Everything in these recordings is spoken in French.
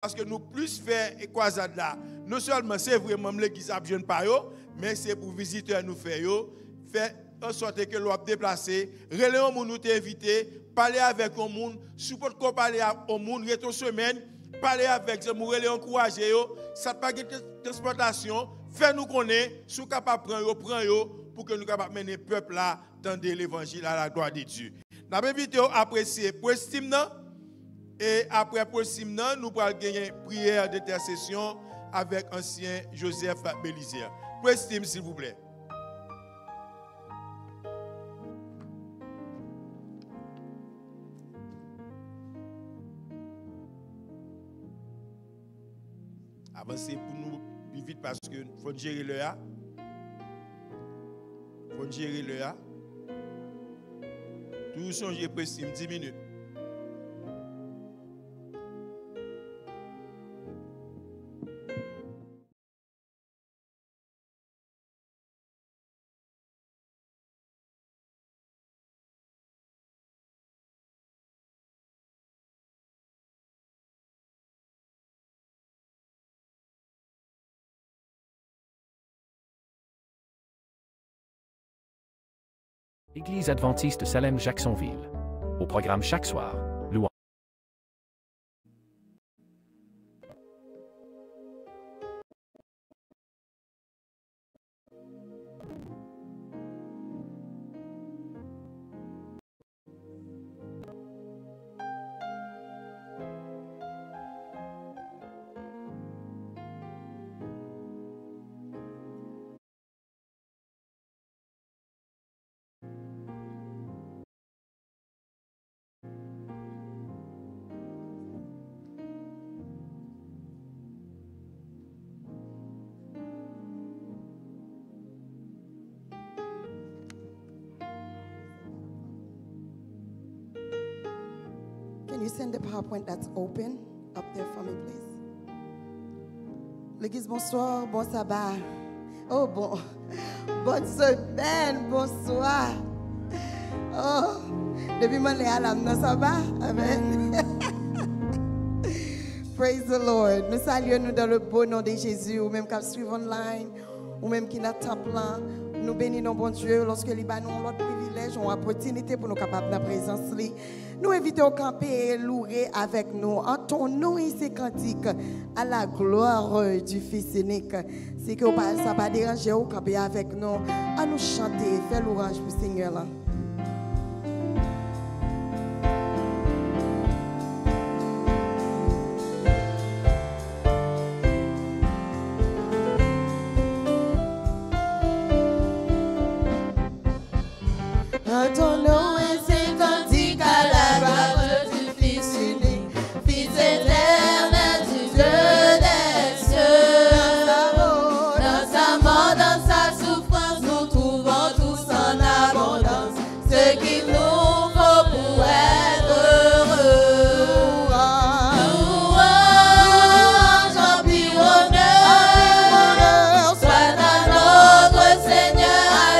Parce que nous plus faire et quoi ça là. Non seulement c'est vraiment l'église à jeune par yo, mais c'est pour visiteurs nous faire yo, faire en sorte que l'on déplacer, relayer au monde nous t'inviter, parler avec au monde, support qu'on parler au monde retour semaine, parler avec nous relayer encourager yo, ça pas de transportation, faire nous connaître, sous capable prendre yo pour que nous capable mener peuple là dans l'évangile à la gloire de Dieu. N'a pas invité à apprécier pour estime et après pour estime nous allons gagner une prière d'intercession avec ancien Joseph Bélizier. Pour estime s'il vous plaît. Avancez pour nous plus vite parce que faut gérer le A. Faut gérer le A. Tout changer précis 10 minutes. Église adventiste Salem-Jacksonville. Au programme chaque soir, louange. Can you send the PowerPoint that's open up there for me, please? L'église, bonsoir, bon sabbat. Oh, bonne semaine, bonsoir. Oh, depuis mon à l'âme, non, ça va? Amen. Praise the Lord. Nous saluons nous dans le beau nom de Jésus, ou même qui suivent online, ou même qui n'a pas plan. Nous bénissons bon Dieu lorsque les nous ont l'autre privilège, ont opportunité pour nous capables de la présence. Nous invitons au camper et louer avec nous. Entonnons ici cantique à la gloire du Fils unique. Si que ça ne pas déranger au camper avec nous, à nous chanter, faire l'orange pour le Seigneur. Là.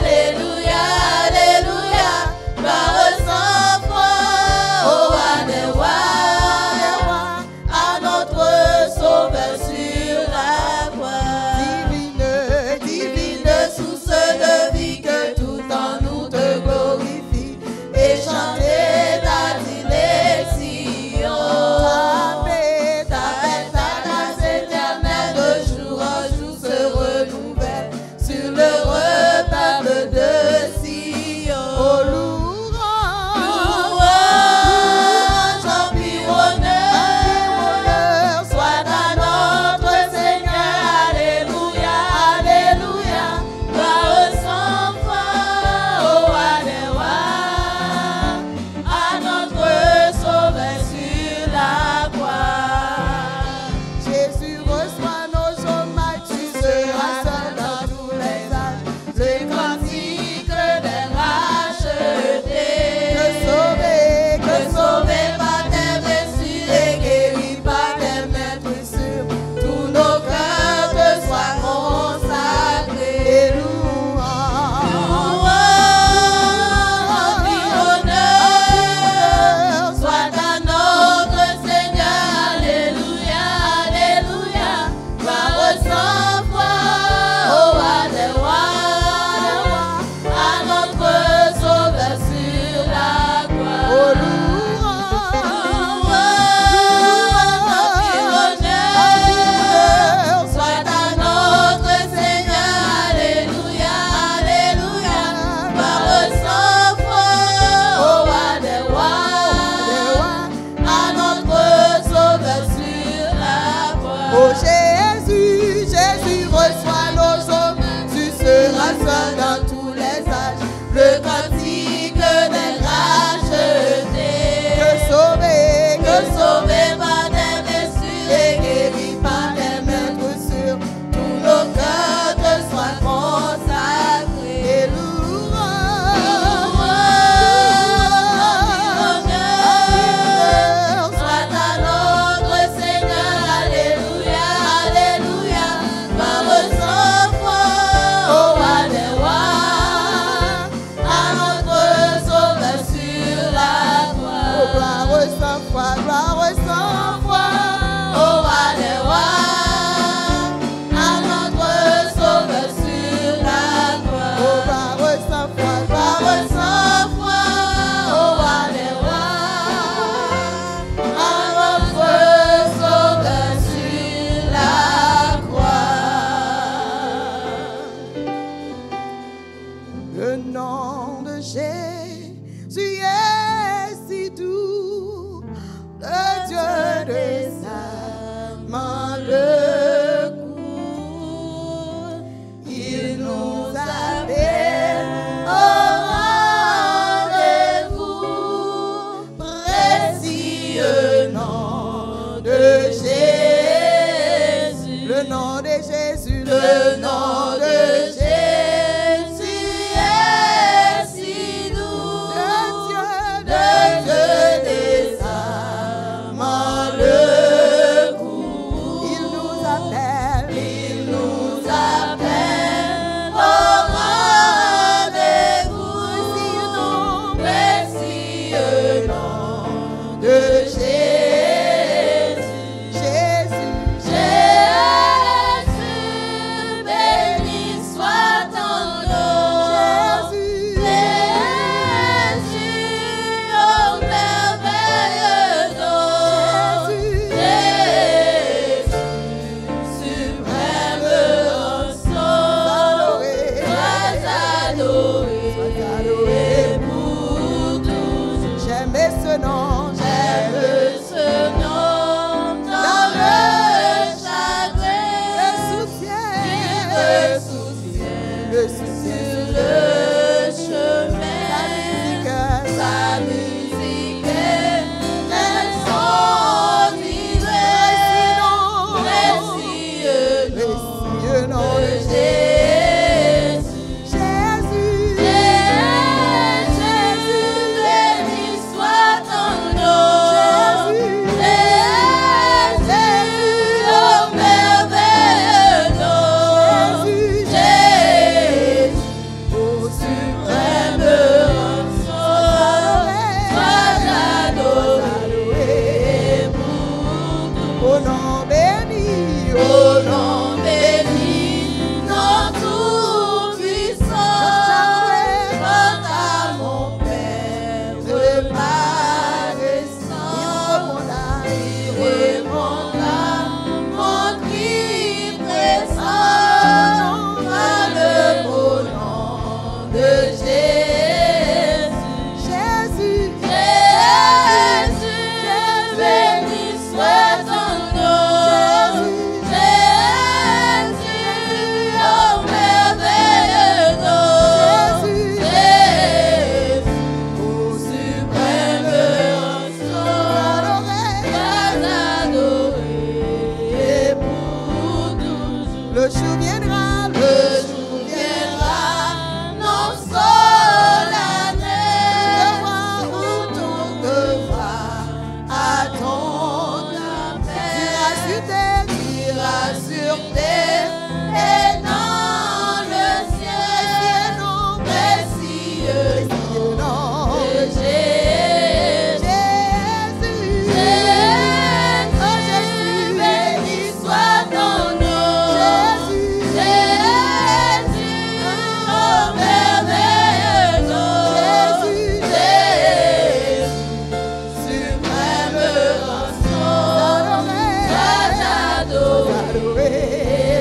Alléluia, alléluia. Oh Jésus, Jésus reçoit nos hommes, tu seras seul dans tous les âges. Le cantique des grâces jeté. Que sauvé par des blessures et guéri par des maîtres sûrs. Tous nos cœurs te soient consacrés. Et louange, honneur soit à notre Seigneur. Alléluia, alléluia. Gloire sans foi au roi des rois, à notre Sauveur sur la croix. Oh, gloire sans foi au roi des rois, à notre Sauveur sur la croix. Oh, gloire sans foi au roi des rois, à notre Sauveur sur la croix. Le nom de Jésus est si doux, le Dieu des âmes le court. Il nous appelle au rendez-vous, précieux nom de Jésus. Le nom de Jésus, le nom de Jésus est si doux, le Dieu des âmes le court. Il nous appelle au rendez-vous, précieux nom de Jésus. Jésus, béni soit ton nom. Jésus, oh merveilleux nom. Jésus, suprême en son. Sois adoré pour toujours. J'aime ce nom. Dans le chagrin, le soutien sur le chemin. Sa musique elle sont livrées. Précieux nom de Jésus. Jésus, béni soit ton nom. Jésus, oh merveilleux nom. Jésus, ô suprême rançon, sois adoré pour tout. Au nom béni, non tout puissant, quant à mon Père irrémondable, mon cri pressant, par le beau nom de Jésus. Jésus, béni soit ton nom. Jésus, oh merveilleux nom. Jésus, ô suprême rançon, sois adoré pour toujours. Le jour viendra, non solennel, où tout devra à ton appel. Dira sur terre et dans le ciel, précieux nom de Jésus. Jésus, béni soit ton nom. Jésus, oh merveilleux nom. Jésus, suprême rançon, sois adoré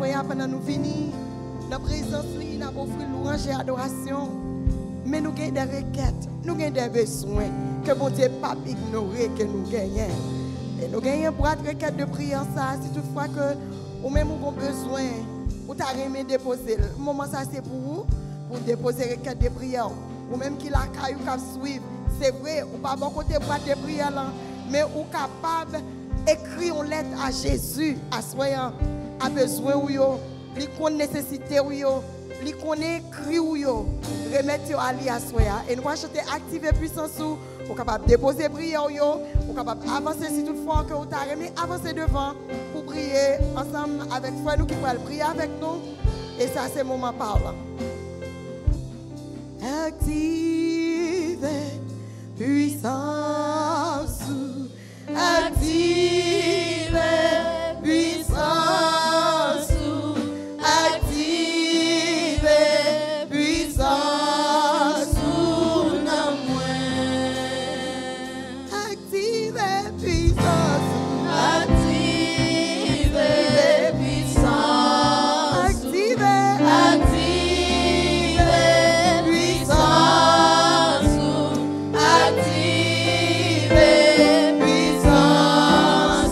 soir pendant nous venir. Dans la présence, nous avons offert louange et adoration. Mais nous avons des requêtes, nous avons des besoins que mon Dieu n'a pas ignoré que nous gagnons. Et nous gagnons pour être requête de prière, ça, si toutefois que ou même nous avons besoin, ou tu as aimé déposer. Le moment, ça, c'est pour vous, pour déposer requête de prière. Ou même qui la caillou qui suivre. C'est vrai, ou pas bon côté boîte de prière là, mais ou capable d'écrire une lettre à Jésus, à soyant, à besoin ou yo, li connaît nécessité ou yo, li connaît cri ou yo, remettre à lui à soyant. Et nous allons chanter activer puissance ou capable déposer prière ou yo, ou capable avancer si toutefois que vous avez aimé avancer devant pour prier ensemble avec frère nous qui pourront prier avec nous. Et ça c'est moment parlant. Active puissance, active puissance, active puissance, non moins. Active puissance, active puissance, active, active. Puissance,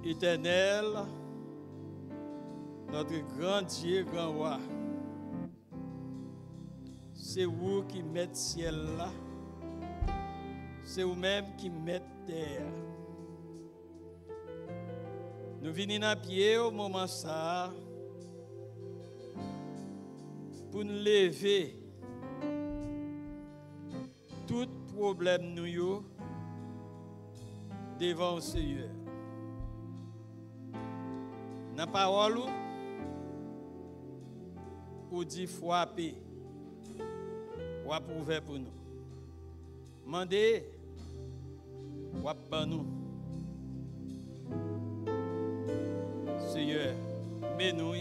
Éternel, notre grand Dieu, grand roi, c'est vous qui mettez ciel là, c'est vous-même qui mettez terre. Nous venons à pied au moment ça pour nous lever tout problème nous devant le Seigneur. Dans la parole, ou dit frapper, ou approuver pour nous. Mandez, ou approuver nous. Seigneur, mais nous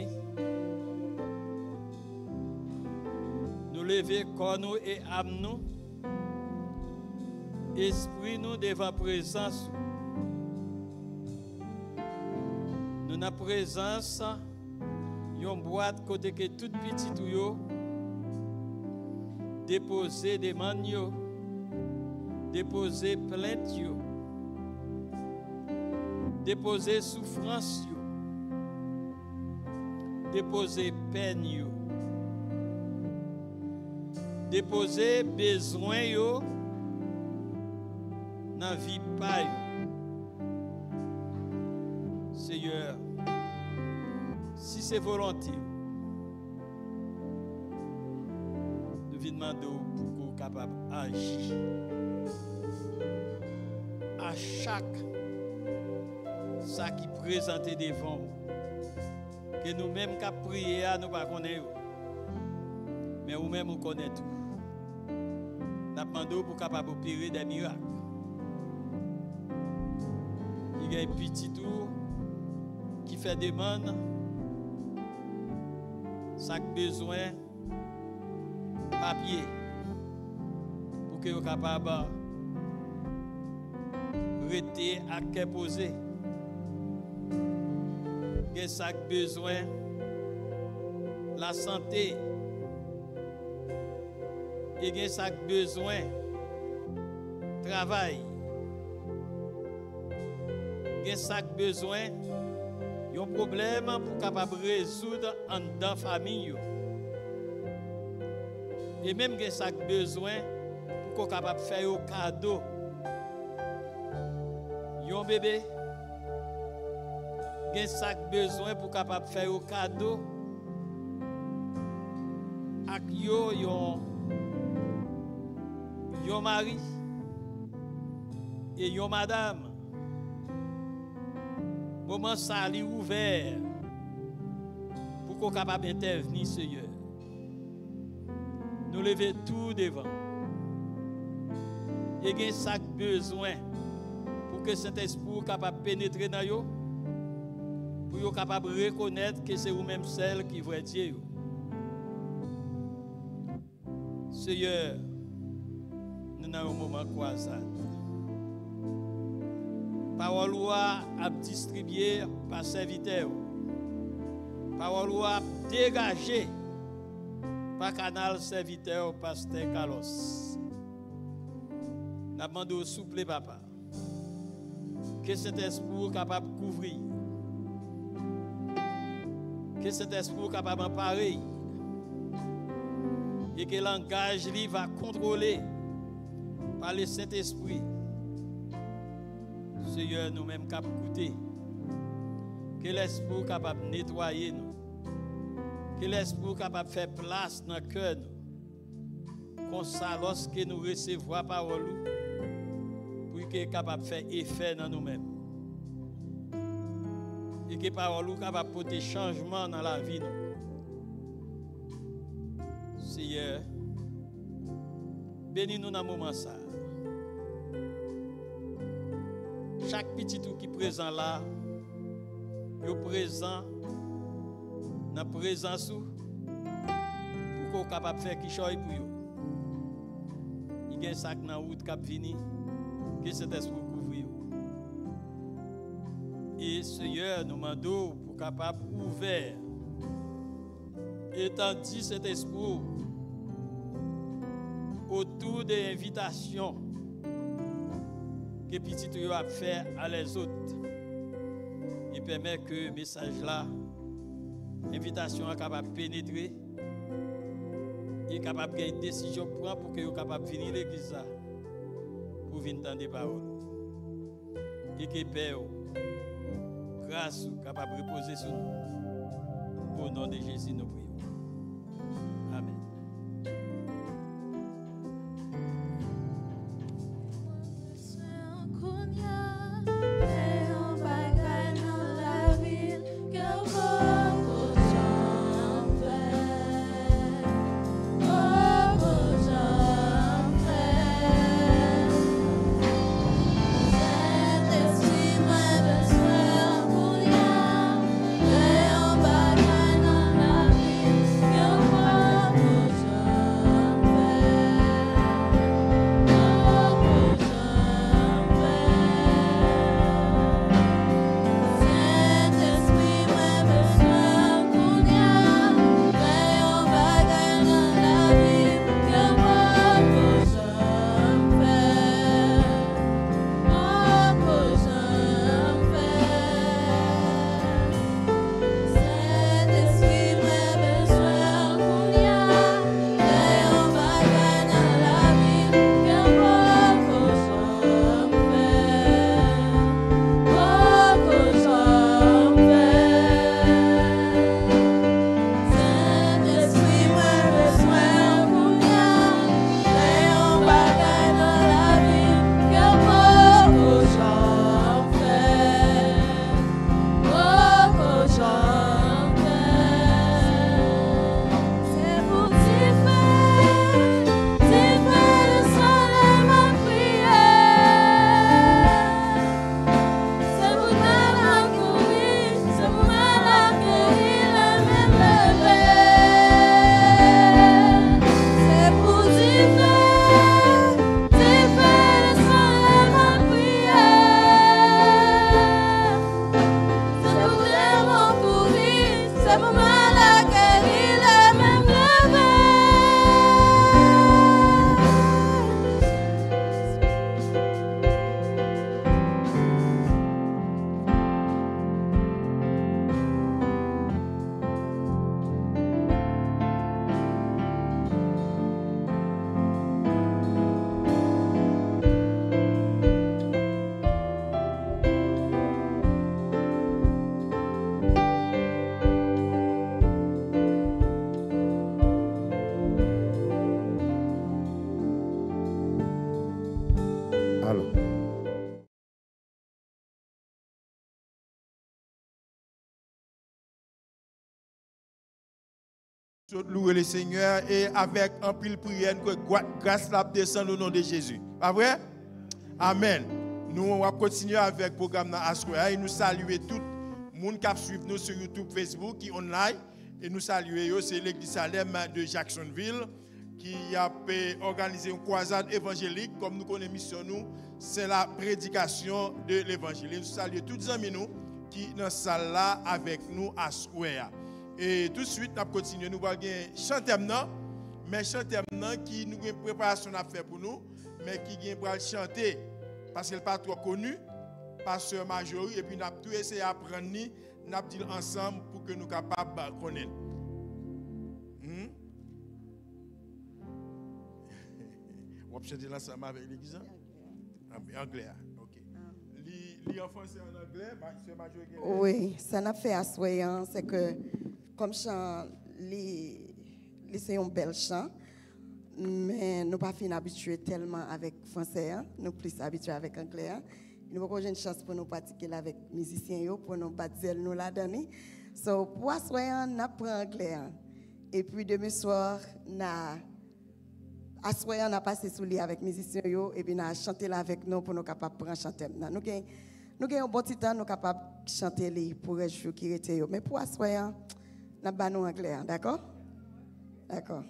lever corps nous et âme nous, esprit nous devant présence. Nous avons présence, une boîte côté que tout petit tout yo, déposer des maniots, déposer plainte yo, déposer souffrance yo, déposer peine yo, déposer besoin yo dans la vie pa yo. Seigneur, si c'est volonté, nous venons demander pour qu'on soit capable d'agir à chaque ça qui présente devant nous. Que nous-mêmes qui prions, nous ne connaissons pas. Mais nous-mêmes, nous connaissons tout. Nous demandons pour capable opérer des miracles. Il y a un petit tour qui fait demande. Ça besoin papier pour que vous soyez capable de rester à quai posé. Il y a ça besoin la santé. Il y a ça besoin travail. Il y a ça besoin un problème pour capable résoudre en dans famille. Et même que ça besoin pour capable faire un cadeau. Un bébé gen ça besoin pour capable faire un cadeau. Ak yon mari et yon madame. Moment ça li ouvert pour qu'on capable d'intervenir, Seigneur. Nous lever tout devant. Et il y a ça besoin pour que Saint-Esprit capable pénétrer dans yo, pour yo capable reconnaître que c'est vous-même celle qui veut Dieu. Seigneur, nous avons un moment croisade. Parole a distribué par serviteur. Parole a dégagé par canal serviteur pasteur Carlos. Nous demandons souple papa. Que cet esprit capable de couvrir. Que cet esprit capable d'emparer. Et que le langage lui va contrôler par le Saint-Esprit. Seigneur, nous-mêmes cap écouter. Que l'esprit capable de nettoyer nous. Que l'esprit capable de faire place dans le cœur nous. Comme ça, lorsque nous recevons la parole, pour qu'il soit capable de faire effet dans nous-mêmes. Et que la parole soit capable de porter changement dans la vie. Seigneur, bénis-nous dans ce moment. Chaque petit tout qui est présent là, il est présent dans la présence pour qu'on soit capable de faire quelque chose pour eux. Il y a un sac dans la route qui vient, que cet esprit couvre. Et Seigneur, nous demandons pour capable ouvert. Et tandis cet esprit autour des invitations que petit a fait à les autres. et permet que le message là, l'invitation est capable de pénétrer, et capable de prendre une décision pour que vous capable de venir à l'église pour venir entendre des paroles. Et que Père, grâce capable de reposer sur nous. Au nom de Jésus, nous prions. Amen. Louer le Seigneur et avec un pile prière que grâce la descend au nom de Jésus. Pas vrai? Amen. Nous on va continuer avec le programme Assoya et nous saluer tout le monde qui suit nous sur YouTube, Facebook, qui est online. Et nous saluer, c'est l'église Salem de Jacksonville qui a organisé une croisade évangélique. Comme nous connaissons mission nous, c'est la prédication de l'évangile. Nous saluons tous les amis nous qui sont dans la salle là avec nous à Assoya. Et tout de suite, nous continuons. Nous allons chanter maintenant, mais chanter maintenant qui nous avons une préparation à faire pour nous, mais qui vient chanter parce qu'elle n'est pas trop connue, pasteur Majorie, et puis nous avons tout essayé d'apprendre, nous avons dit ensemble pour que nous soyons capables de connaître. On va chanter ensemble avec l'église en anglais. Ok. Li en français en anglais, pasteur Majorie. Oui, ça n'a fait assoyant, c'est que comme chant, c'est un bel chant, mais nous pas fin habitués tellement avec français, nous plus habitués avec anglais. Nous avons une chance pour nous pratiquer avec les musiciens, pour nous baptiser nous la donner. So, pour assoyant, nous apprenons anglais. Et puis demain soir, assoyant, nous passé sous lit avec les musiciens, et puis nous chanté là avec nous pour nous capables de chanter. Nous avons un bon petit temps, nous sommes capables de chanter pour les jours qui étaient. Mais pour assoyant, nous avons un anglais, d'accord? D'accord.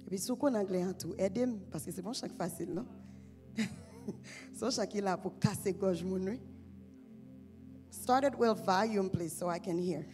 Et puis, si vous avez anglais en tout, aidez-moi, parce que c'est bon, chaque facile, non? So, chaque est là pour casser gorge mon nuit. Start it with volume, please, so I can hear.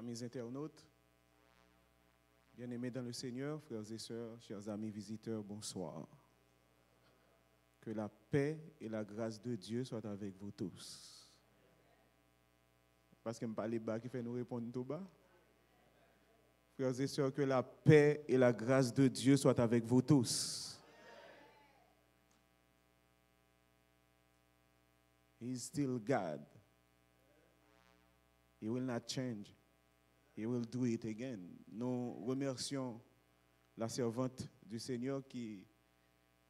amis internautes, bien-aimés dans le Seigneur, frères et sœurs, chers amis visiteurs, bonsoir. Que la paix et la grâce de Dieu soient avec vous tous. Parce que je ne parle pas qui fait nous répondre tout bas. Frères et sœurs, que la paix et la grâce de Dieu soient avec vous tous. He is still God. He will not change. He will do it again. Nous remercions la servante du Seigneur qui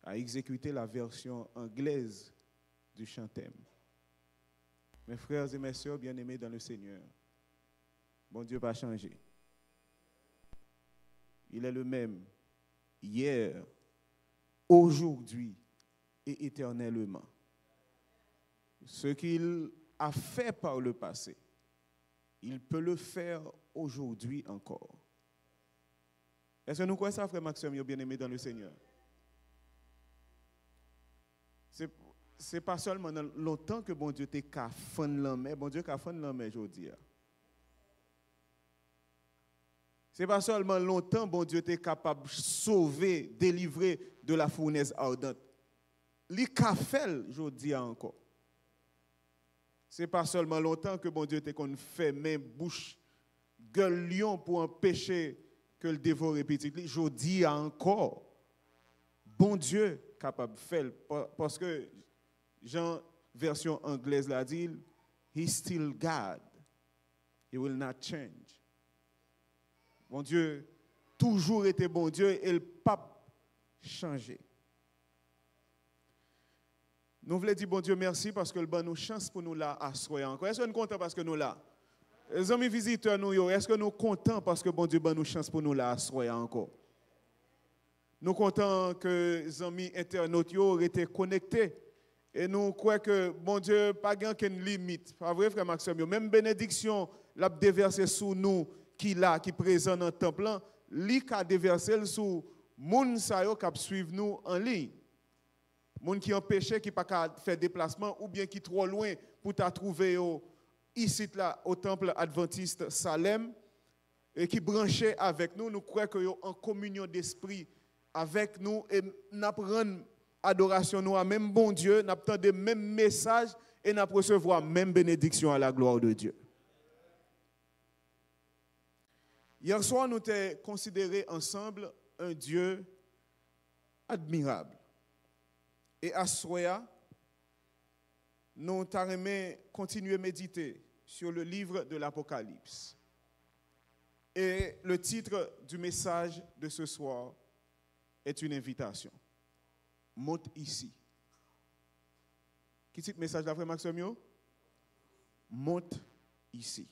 a exécuté la version anglaise du chant thème. Mes frères et mes sœurs bien-aimés dans le Seigneur, bon Dieu va changer. Il est le même hier, aujourd'hui et éternellement. Ce qu'il a fait par le passé, il peut le faire aujourd'hui encore. Est-ce que nous croyons ça, frère Maxime, bien-aimé dans le Seigneur? C'est pas seulement dans longtemps que bon Dieu t'est qu'à fin de l'homme, bon Dieu qu'à fin de l'homme aujourd'hui. C'est pas seulement longtemps bon Dieu t'est capable de sauver, délivrer de la fournaise ardente. Li qu'a fait aujourd'hui encore. C'est pas seulement longtemps que bon Dieu t'est qu'on fait main bouche gueule lion pour empêcher que le dévore petit. Aujourd'hui encore. Bon Dieu capable de faire parce que Jean version anglaise l'a dit, He's still God. He will not change. Bon Dieu toujours été bon Dieu et le pape changé. Nous voulons dire bon Dieu merci parce que le bon nous chance pour nous là à soir encore. Est-ce que nous contents parce que nous là? Les amis visiteurs nous est-ce que nous contents parce que bon Dieu bon nous chance pour nous là à soir encore? Nous contents que les amis internautes ont été connectés et nous croyons que bon Dieu pas aucune limite. Pas vrai frère Maxime? Même bénédiction l'a déversé sous nous qui là qui présent dans le temple là, li ka déversé sous moun sa yo k'ap suivre nous en ligne. Moun qui empêché qui pas ka faire déplacement ou bien qui trop loin pour t'a trouver ici là au temple adventiste Salem et qui branché avec nous, nous croyons que yo en communion d'esprit avec nous et n'a prendre adoration nous à même bon Dieu, n'a attendre même message et n'a recevoir même bénédiction à la gloire de Dieu. Hier soir, nous avons considéré ensemble un Dieu admirable. Et à ce soir, nous avons continué à méditer sur le livre de l'Apocalypse. Et le titre du message de ce soir est une invitation. Monte ici. Qui titre message d'après Maxime? Monte ici.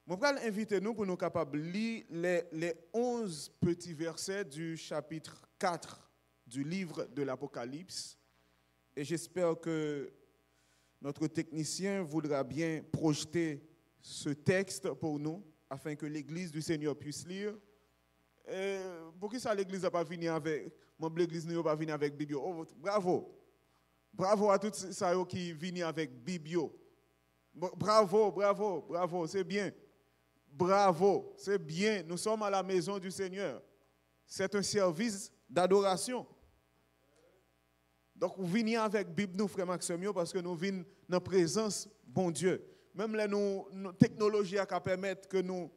Je vais inviter nous pour nous capables de lire les 11 petits versets du chapitre 4 du livre de l'Apocalypse. Et j'espère que notre technicien voudra bien projeter ce texte pour nous, afin que l'Église du Seigneur puisse lire. Et pour qui ça l'Église n'a pas fini avec, l'Église n'a pas fini avec Bibio. Oh, bravo. Bravo à tous ceux qui viennent avec Bibio. Bravo, bravo, bravo, c'est bien. Bravo, c'est bien. Nous sommes à la maison du Seigneur. C'est un service d'adoration. Donc, nous venons avec la Bible, nous, frère Maxime, parce que nous venons dans la présence, bon Dieu. Même la technologie qui permettent que nous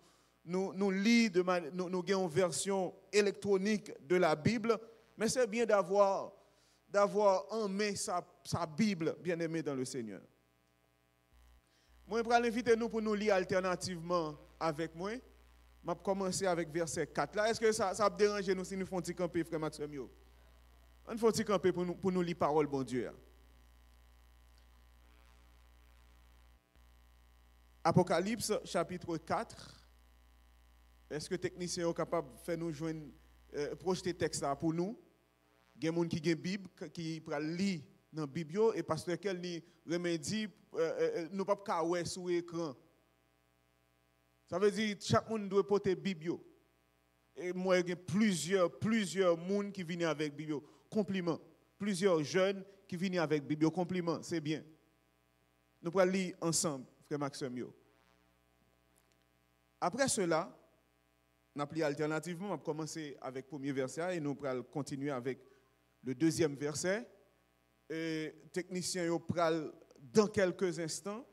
lisons, nous avons une version électronique de la Bible, mais c'est bien d'avoir en main sa Bible, bien aimée dans le Seigneur. Moi, je vais l'inviter nous pour nous lire alternativement avec moi. Je vais commencer avec verset 4. Là, est-ce que ça va déranger nous si nous faisons un petit camper, frère Maxime? On fait un petit camper pour nous lire parole, bon Dieu. Apocalypse, chapitre 4. Est-ce que les techniciens sont capables de faire nous joindre, projeter le texte là pour nous? Il y a des gens qui ont une Bible, qui peuvent lire dans la Bible, et pasteur Kelly remédie, nous ne pouvons pas voir sur l'écran. Ça veut dire que chaque monde doit porter Bible. Et moi, il y a plusieurs personnes qui viennent avec Bible. Compliment. Plusieurs jeunes qui viennent avec Bible. Compliment, c'est bien. Nous pouvons lire ensemble, frère Maxime. Après cela, on a pris alternativement, on a commencé avec le premier verset et nous allons continuer avec le deuxième verset. Et technicien, yo pral dans quelques instants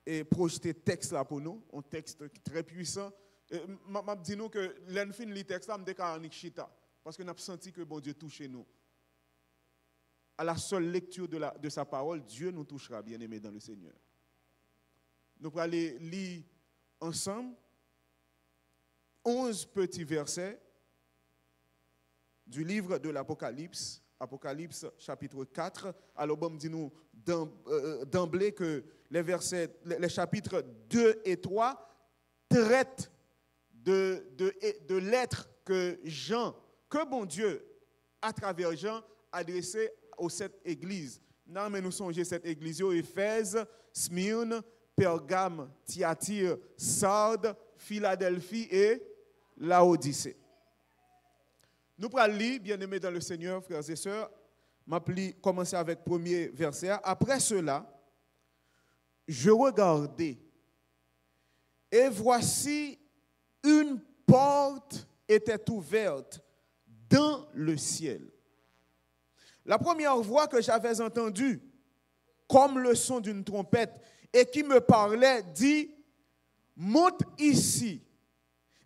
et projeter texte là pour nous, un texte très puissant. M'a dit nous que l'enfin li texte là me décaranik chita parce que nous avons senti que bon Dieu touche nous. À la seule lecture de sa parole, Dieu nous touchera, bien-aimés dans le Seigneur. Nous allons aller lire ensemble 11 petits versets du livre de l'Apocalypse. Apocalypse chapitre 4. Alors, bon, dis-nous d'emblée que les chapitres 2 et 3 traitent de lettres que Jean, que bon Dieu, à travers Jean, adressait aux 7 églises. Non, mais nous songeons cette église, Éphèse, Smyrne, Pergame, Thyatire, Sardes, Philadelphie et Laodicée. Nous allons lire, bien-aimés dans le Seigneur, frères et sœurs, commencer avec le premier verset. Après cela, je regardai, et voici une porte était ouverte dans le ciel. La première voix que j'avais entendue, comme le son d'une trompette, et qui me parlait, dit, monte ici,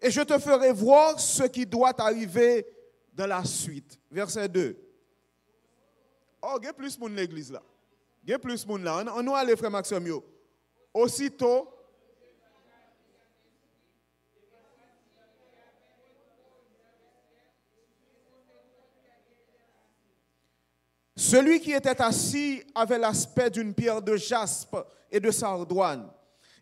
et je te ferai voir ce qui doit arriver dans la suite. Verset 2. Oh, il y a plus de monde dans l'église là. Il y a plus de monde là. On nous allez, frère Maxime. Aussitôt, celui qui était assis avait l'aspect d'une pierre de jaspe et de sardoine.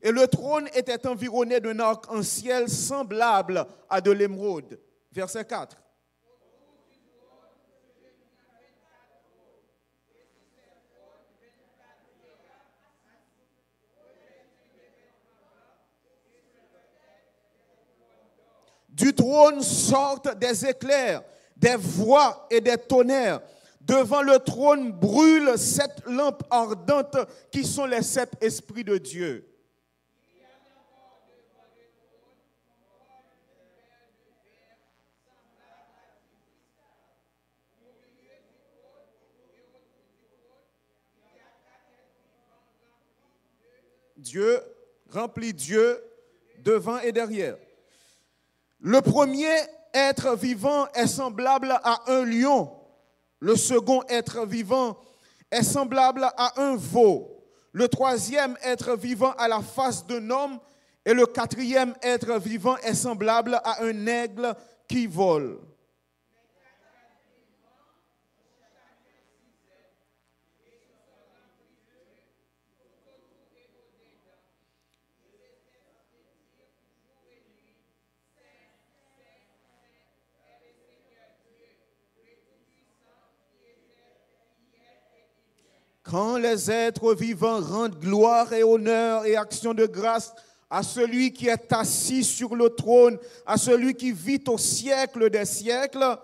Et le trône était environné d'un arc-en-ciel semblable à de l'émeraude. Verset 4. Du trône sortent des éclairs, des voix et des tonnerres. Devant le trône brûlent 7 lampes ardentes qui sont les 7 esprits de Dieu. Dieu remplit Dieu devant et derrière. Le premier être vivant est semblable à un lion. Le second être vivant est semblable à un veau. Le troisième être vivant a la face d'un homme. Et le quatrième être vivant est semblable à un aigle qui vole. Quand les êtres vivants rendent gloire et honneur et action de grâce à celui qui est assis sur le trône, à celui qui vit au siècle des siècles,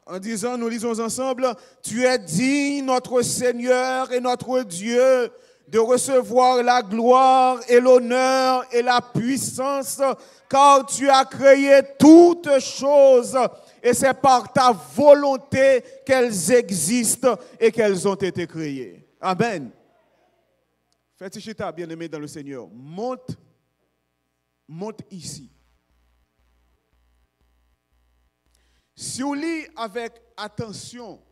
en disant, nous lisons ensemble, tu es digne, notre Seigneur et notre Dieu, de recevoir la gloire et l'honneur et la puissance, car tu as créé toutes choses et c'est par ta volonté qu'elles existent et qu'elles ont été créées. Amen. Faites chita, bien-aimé dans le Seigneur. Monte ici. Si on lit avec attention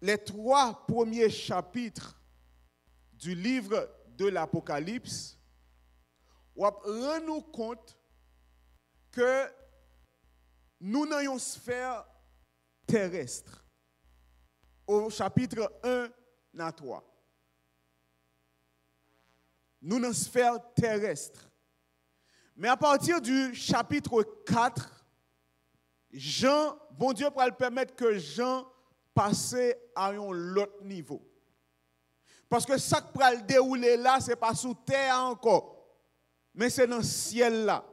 les 3 premiers chapitres du livre de l'Apocalypse, on rend nous compte que nous avons une sphère terrestre. Au chapitre 1 à 3. Nous avons une sphère terrestre. Mais à partir du chapitre 4, Jean, bon Dieu va le permettre que Jean passe à un autre niveau. Parce que ça qui va le dérouler là, ce n'est pas sous terre encore, mais c'est dans le ciel là.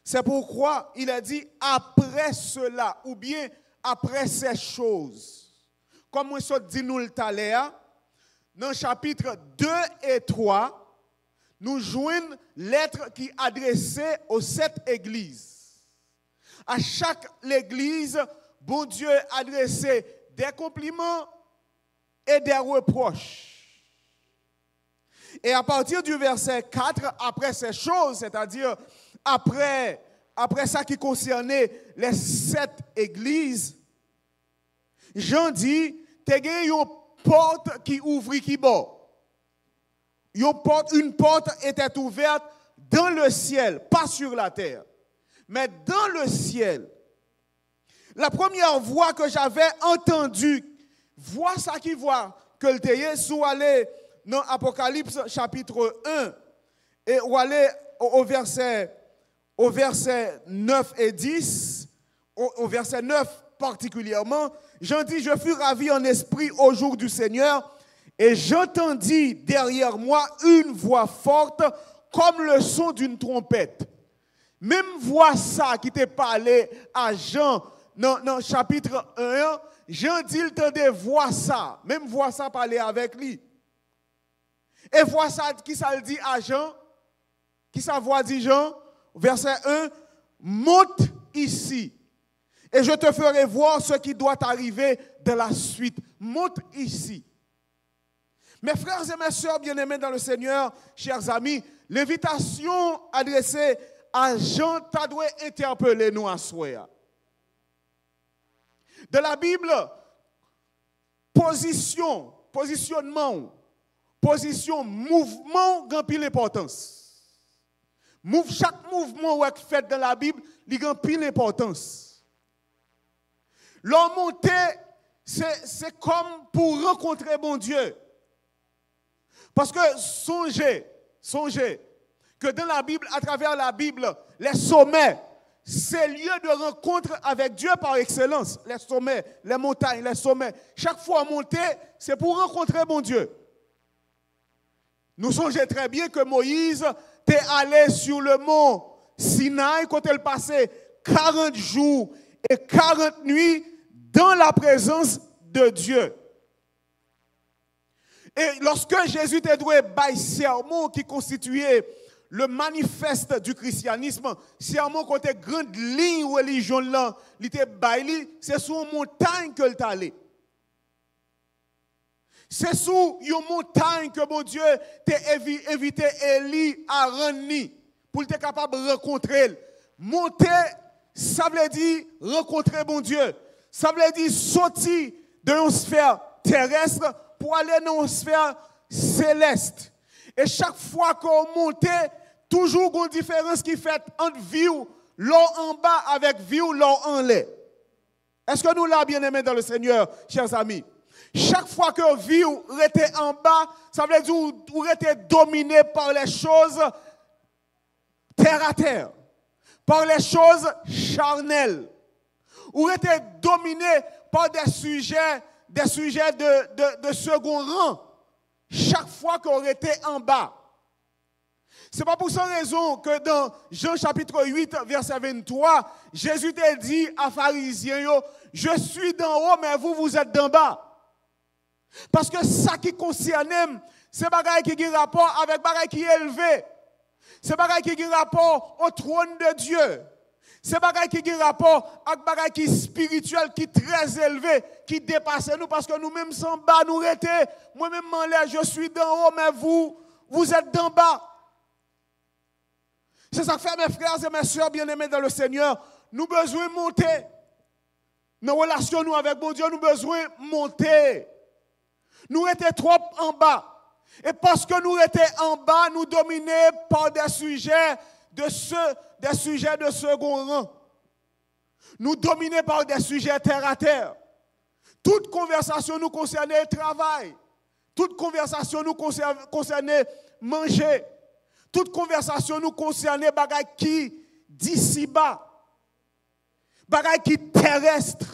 C'est pourquoi il a dit après cela, ou bien après ces choses. Comme on se dit nous le talent, dans le chapitre 2 et 3, nous joignons lettre qui est adressée aux 7 églises. À chaque église, bon Dieu adressé des compliments et des reproches. Et à partir du verset 4, après ces choses, c'est-à-dire après ça qui concernait les 7 églises, Jean dit, tu as une porte qui ouvrit qui bord. Une porte était ouverte dans le ciel, pas sur la terre, mais dans le ciel. La première voix que j'avais entendue, voix ça qui voit, que le théâtre sous aller dans Apocalypse chapitre 1 et ou aller au verset 9 et 10, au verset 9 particulièrement, Jean dit, je fus ravi en esprit au jour du Seigneur et j'entendis derrière moi une voix forte comme le son d'une trompette. Même voix ça qui t'est parlé à Jean dans chapitre 1, Jean dit, il tendait voix ça, même voix ça parler avec lui. Et voix ça, qui ça le dit à Jean? Qui ça voix dit Jean? Verset 1, monte ici et je te ferai voir ce qui doit arriver de la suite. Monte ici. Mes frères et mes sœurs bien-aimés dans le Seigneur, chers amis, l'invitation adressée à Jean t'a doit interpeller nous à soi. De la Bible, positionnement, mouvement, grand pile l'importance. Chaque mouvement qui est fait dans la Bible, il grand pile l'importance. Leur montée, c'est comme pour rencontrer bon Dieu. Parce que songez que dans la Bible, à travers la Bible, les sommets, c'est lieu de rencontre avec Dieu par excellence. Les sommets, les montagnes, les sommets. Chaque fois monter, c'est pour rencontrer bon Dieu. Nous songeons très bien que Moïse était allé sur le mont Sinaï quand il passait 40 jours et 40 nuits dans la présence de Dieu. Et lorsque Jésus était doué bail sermon qui constituait le manifeste du christianisme, sermon côté grande ligne religion là, il était bail, c'est sur une montagne que il allé. C'est sous une montagne que mon Dieu t'a invité Élie à rendre pour être capable de rencontrer. Monter, ça veut dire rencontrer mon Dieu. Ça veut dire sortir de une sphère terrestre pour aller dans une sphère céleste. Et chaque fois qu'on monte, toujours une différence qui fait entre vie l'eau en bas avec vie l'eau en l'air. Est-ce que nous l'avons bien aimé dans le Seigneur, chers amis? Chaque fois que vie était en bas, ça veut dire vous était dominé par les choses terre à terre, par les choses charnelles. Vous était dominé par des sujets de second rang. Chaque fois qu'on était en bas. Ce n'est pas pour cette raison que dans Jean chapitre 8, verset 23, Jésus t'a dit à pharisiens, je suis d'en haut, mais vous êtes d'en bas. Parce que ça qui concerne, c'est bagaille qui a rapport avec bagaille qui est élevé. C'est bagaille qui a rapport au trône de Dieu. C'est bagaille qui a rapport avec bagaille qui est spirituel, qui est très élevé, qui dépasse nous, parce que nous-mêmes sans bas, nous étions, moi-même en l'air, je suis d'en haut, mais vous êtes d'en bas. C'est ça que fait mes frères et mes soeurs bien-aimés dans le Seigneur. Nous avons besoin de monter. Nos relations nous avec bon Dieu, nous avons besoin de monter. Nous étions trop en bas. Et parce que nous étions en bas, nous dominés par des sujets de second rang. Nous dominés par des sujets terre à terre. Toute conversation nous concernait le travail. Toute conversation nous concernait manger. Toute conversation nous concernait bagaille qui d'ici bas. Bagaille qui terrestre.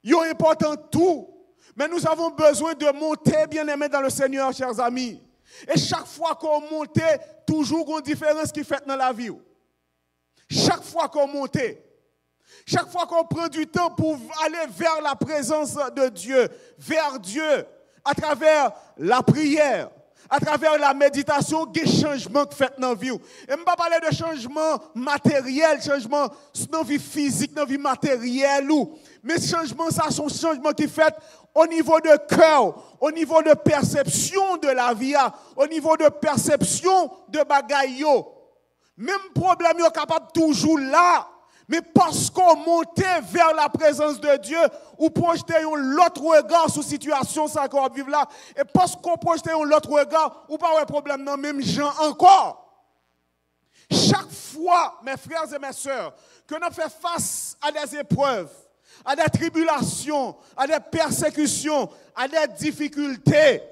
Il est important tout. Mais nous avons besoin de monter, bien-aimés dans le Seigneur, chers amis. Et chaque fois qu'on montait, toujours une différence qui fait dans la vie. Chaque fois qu'on montait, chaque fois qu'on prend du temps pour aller vers la présence de Dieu, vers Dieu, à travers la prière, à travers la méditation, il y a des changements qui fait dans la vie. Et je ne vais pas parler de changement matériel, changement dans la vie physique, dans la vie matérielle, mais changement, ça, sont changements qui fait au niveau de cœur, au niveau de perception de la vie, au niveau de perception de bagaille. Même problème est capable toujours là. Mais parce qu'on montait vers la présence de Dieu, ou projetait l'autre regard sur la situation ça qu'on vivre là, et parce qu'on projetait l'autre regard, ou pas de problème dans même gens encore. Chaque fois, mes frères et mes sœurs, que nous faisons face à des épreuves, à des tribulations, à des persécutions, à des difficultés,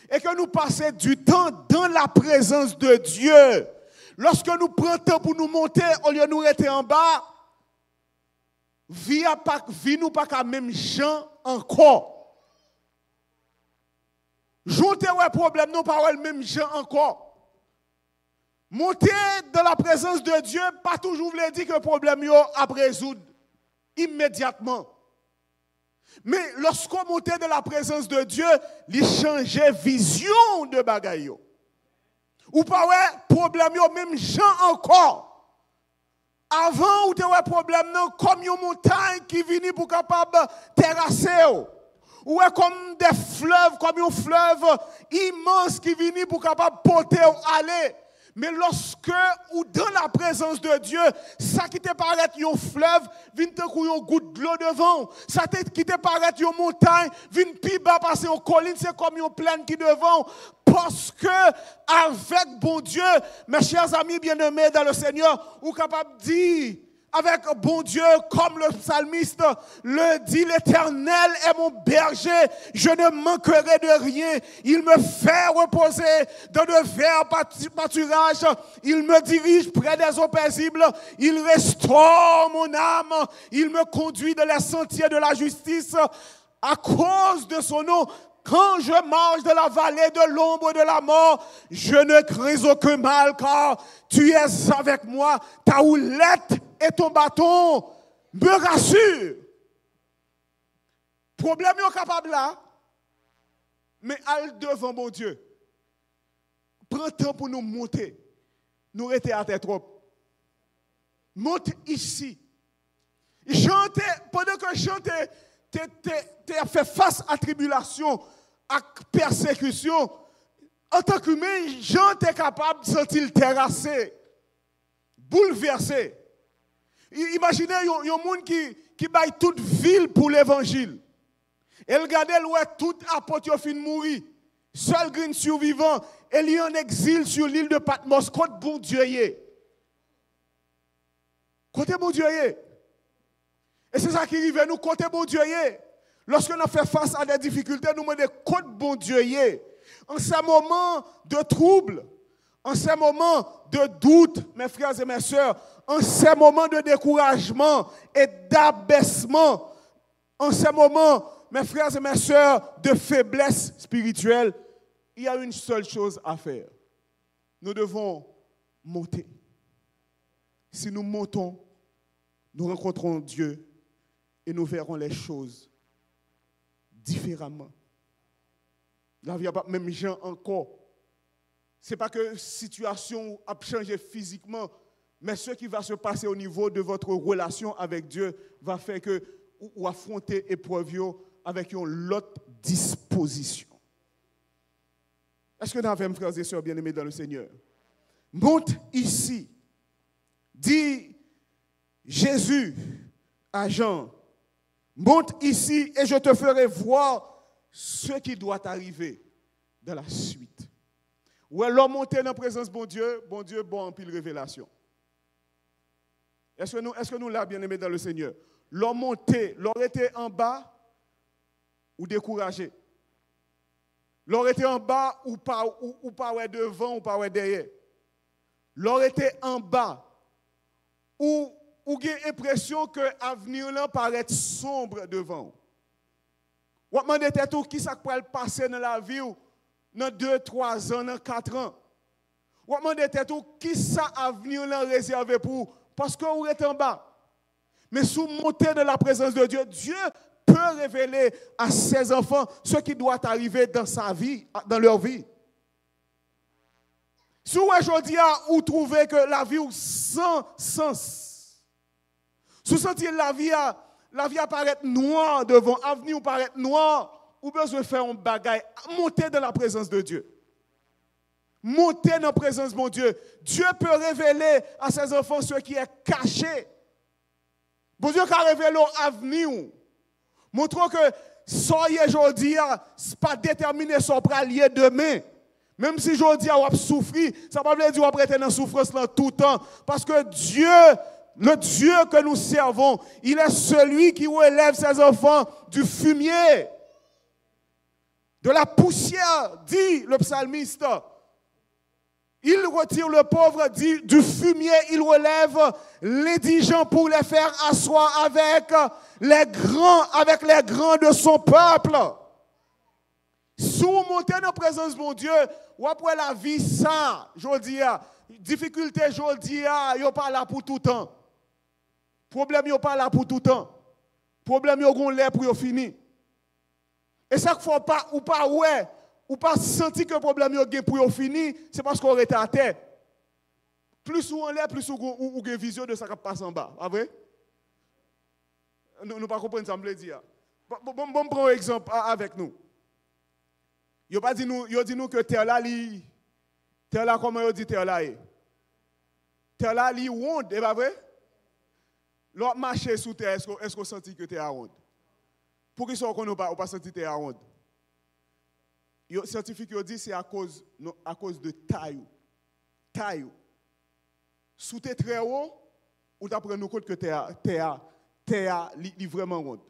et que nous passons du temps dans la présence de Dieu, lorsque nous prenons temps pour nous monter, au lieu de nous rester en bas, vie nous pas qu'à même gens encore. Jontez ouais problème non pas le même gens encore. Monter dans la présence de Dieu pas toujours veut dire que le problème yo à résoudre immédiatement. Mais lorsqu'on montait dans la présence de Dieu, il changeait vision de bagaille yo. Ou pas ouais problème yo même gens encore. Avant, ou te ouais problème non comme une montagne qui vient pour capable terrasser. Ou est comme des fleuves, comme un fleuve immense qui vient pour capable porter ou aller. Mais lorsque ou dans la présence de Dieu, ça qui te paraît un fleuve, vient te couiller une goutte de l'eau devant. Ça qui te paraît une montagne, vient plus bas passer une colline, c'est comme une plaine qui devant. Parce que avec bon Dieu, mes chers amis bien-aimés dans le Seigneur, vous êtes capable de dire avec bon Dieu, comme le psalmiste le dit, l'Éternel est mon berger, je ne manquerai de rien. Il me fait reposer dans de verts pâturages, il me dirige près des eaux paisibles, il restaure mon âme, il me conduit dans les sentiers de la justice à cause de son nom. Quand je marche dans la vallée de l'ombre de la mort, je ne crains aucun mal, car tu es avec moi, ta houlette et ton bâton me rassurent. Problème est capable là, mais al devant mon Dieu. Prends temps pour nous monter. Nous rester à tête trop. Monte ici. Chantez, pendant que chanter, tu as fait face à tribulation, à persécution. En tant qu'humain, Jean est capable de se sentir terrassé, bouleversé. Imaginez un monde qui baille toute ville pour l'évangile. Et regardez tout apôtre fin mourir. Seul green survivant, il est en exil sur l'île de Patmos. Côté bon Dieu y est. Côté bon Dieu y est. Et c'est ça qui arrive, nous, côté bon Dieu y est. Lorsque nous faisons face à des difficultés, nous demandons côté bon Dieu y est. En ces moments de trouble, en ces moments de doute, mes frères et mes sœurs, en ces moments de découragement et d'abaissement, en ces moments, mes frères et mes sœurs, de faiblesse spirituelle, il y a une seule chose à faire. Nous devons monter. Si nous montons, nous rencontrons Dieu et nous verrons les choses différemment. La vie n'a pas même gens encore. Ce n'est pas que la situation a changé physiquement, mais ce qui va se passer au niveau de votre relation avec Dieu va faire que vous affrontez l'épreuve avec une autre disposition. Est-ce que nous avons, frères et sœurs bien-aimés dans le Seigneur? Monte ici. Dit Jésus à Jean, monte ici et je te ferai voir ce qui doit arriver dans la suite. Ou alors monter dans la présence de bon Dieu, bon en pile révélation. Est-ce que nous l'avons bien aimé dans le Seigneur? L'homme monté, l'homme était en bas ou découragé. L'homme était en bas ou pas devant ou pas derrière. L'homme était en bas ou avez l'impression que l'avenir là paraît sombre devant. Vous demandez tout qui ça peut passer dans la vie dans 2, 3 ans, dans 4 ans. Ou demander tout qui ça avenir là réservé pour parce que vous êtes en bas. Mais sous montée de la présence de Dieu, Dieu peut révéler à ses enfants ce qui doit arriver dans sa vie, dans leur vie. Si aujourd'hui vous trouvez que la vie est sans sens, si vous sentez la vie apparaît noire devant, l'avenir paraît noir, vous avez besoin de faire un bagage, monter dans la présence de Dieu. Monter dans la présence de mon Dieu. Dieu peut révéler à ses enfants ce qui est caché. Bon Dieu qui a révélé l'avenir. Montrons que soyez aujourd'hui, ce n'est pas déterminé sur le lier demain. Même si aujourd'hui vous avez souffert, ça ne veut pas dire que vous avez été dans la souffrance là tout le temps. Parce que Dieu, le Dieu que nous servons, il est celui qui relève ses enfants du fumier, de la poussière, dit le psalmiste. Il retire le pauvre du fumier, il relève l'indigent pour les faire asseoir avec les grands de son peuple. Si vous montez dans la présence de mon Dieu, ou après la vie, ça, je dis, difficulté, je dis, il n'est pas là pour tout le temps. Problème, il n'est pas là pour tout le temps. Problème, il y a pour finir. Et ça qu'il ne faut pas, ou pas sentir que le problème est pour finir, c'est parce qu'on est à terre. Plus on est, plus on a une vision de ce qui passe en bas. Pas vrai? Nous ne pas comprendre ça, je me dire. Bon, prends un exemple avec nous. Il a dit nous que terre là, comment il dit terre là? Terre là, il est ronde, c'est pas vrai? L'autre marché sous terre, est-ce qu'on sentit que terre est ronde? Pour qui sont qu'on n'a pas senti terre ronde? Les scientifiques ont dit que c'est à cause de taille. Taille. Sous terre très haut, ou d'après nous compte que terre est vraiment ronde.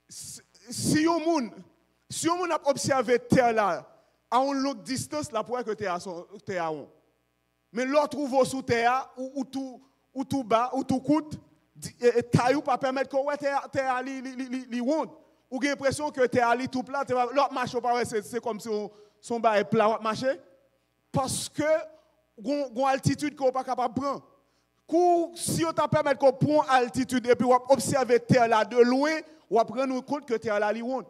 Si on a observé terre là, à une longue distance, la pourrait que terre est ronde. Mais l'autre trouve sous terre, ou tout bas, ou tout coûte, taille pas permettre que terre est ronde. Ou avez l'impression que tu es allé tout plat, l'autre marche, c'est comme si son bas est plat, marcher. Parce que une altitude qu'on n'est pas capable de prendre. Si on t'a permis qu'on prend altitude et puis on observe terre là de loin, on va prendre compte que terre là est ronde.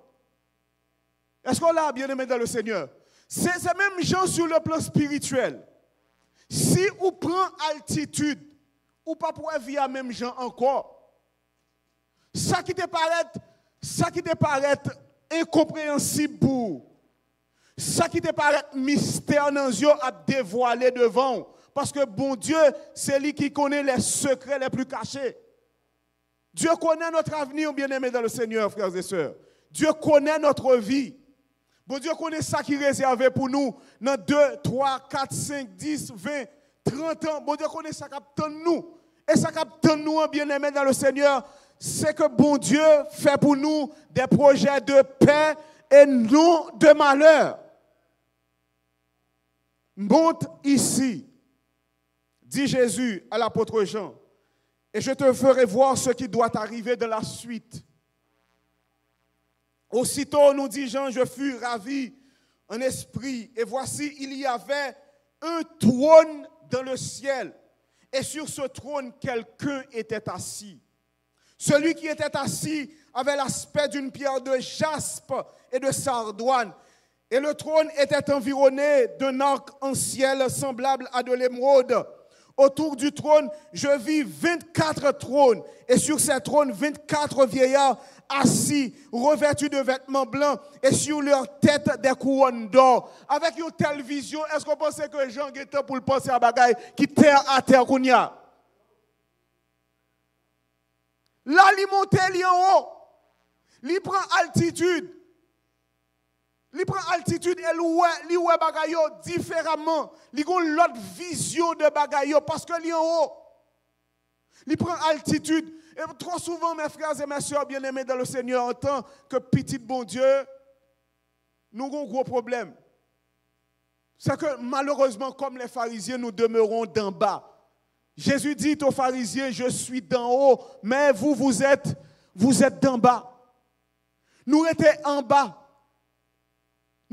Est-ce qu'on l'a bien aimé dans le Seigneur? C'est même gens sur le plan spirituel. Si on prend altitude, ou pas pour vivre à même gens encore. Ça qui te paraît incompréhensible pour, ça qui te paraît mystère dans les yeux à dévoiler devant. Parce que bon Dieu, c'est lui qui connaît les secrets les plus cachés. Dieu connaît notre avenir, bien-aimés dans le Seigneur, frères et sœurs. Dieu connaît notre vie. Bon Dieu connaît ça qui est réservé pour nous dans 2, 3, 4, 5, 10, 20, 30 ans. Bon Dieu connaît ça qui attend nous. Et ça qui attend nous, bien-aimés dans le Seigneur, c'est que bon Dieu fait pour nous des projets de paix et non de malheur. Monte ici, dit Jésus à l'apôtre Jean, et je te ferai voir ce qui doit arriver de la suite. Aussitôt, nous dit Jean, je fus ravi en esprit, et voici, il y avait un trône dans le ciel, et sur ce trône, quelqu'un était assis. Celui qui était assis avait l'aspect d'une pierre de jaspe et de sardoine. Et le trône était environné d'un arc en ciel semblable à de l'émeraude. Autour du trône, je vis 24 trônes. Et sur ces trônes, 24 vieillards assis, revêtus de vêtements blancs, et sur leur tête des couronnes d'or. Avec une telle vision, est-ce qu'on pensait que Jean était pour le penser à bagaille qui terre à terre qu'on y a? Là, il monte en haut. Il prend altitude. Il prend altitude et il voit bagaille différemment. Il a l'autre vision de bagaille parce que il est en haut. Il prend altitude. Et trop souvent, mes frères et mes soeurs bien-aimés dans le Seigneur, en tant que petit bon Dieu, nous avons un gros problème. C'est que malheureusement, comme les pharisiens, nous demeurons d'en bas. Jésus dit aux pharisiens, je suis d'en haut, mais vous êtes d'en bas. Nous étions en bas.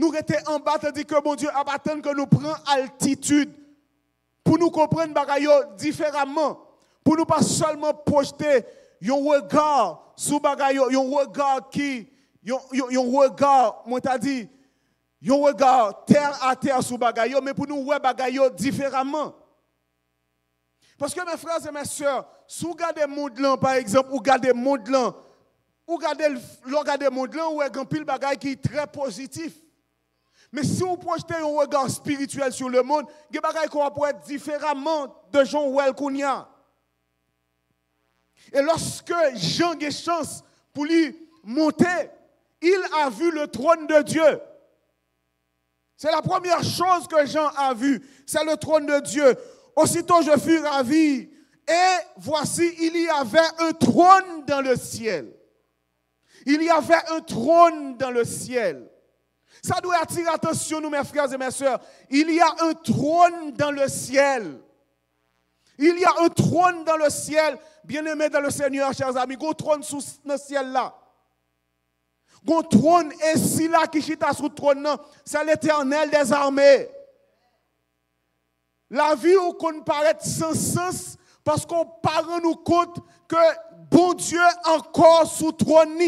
nous rester en bas, tandis que bon Dieu a attendu que nous prenions altitude pour nous comprendre bagaille différemment, pour nous pas seulement projeter un regard sur bagaille, un regard qui, un regard, moi t'a dit, un regard terre à terre sur bagaille, mais pour nous voir bagaille différemment. Parce que mes frères et mes sœurs, si vous regardez le monde là, par exemple, ou regardez le monde là, ou regardez le monde là, vous avez un pile bagaille qui est très positif. Mais si vous projetez un regard spirituel sur le monde, il y a des bagailles qu'on va être différemment de Jean Ouel Kounia. Et lorsque Jean a chance pour lui monter, il a vu le trône de Dieu. C'est la première chose que Jean a vue, c'est le trône de Dieu. Aussitôt je fus ravi, et voici, il y avait un trône dans le ciel. Il y avait un trône dans le ciel. Ça doit attirer l'attention, nous, mes frères et mes sœurs. Il y a un trône dans le ciel. Il y a un trône dans le ciel. Bien-aimés dans le Seigneur, chers amis, il y a un trône sous le ciel là. Il y a un trône ici là qui chita sous le trône, c'est l'Éternel des armées. La vie où qu'on paraît sans sens parce qu'on parle nous compte que bon Dieu encore sous trône.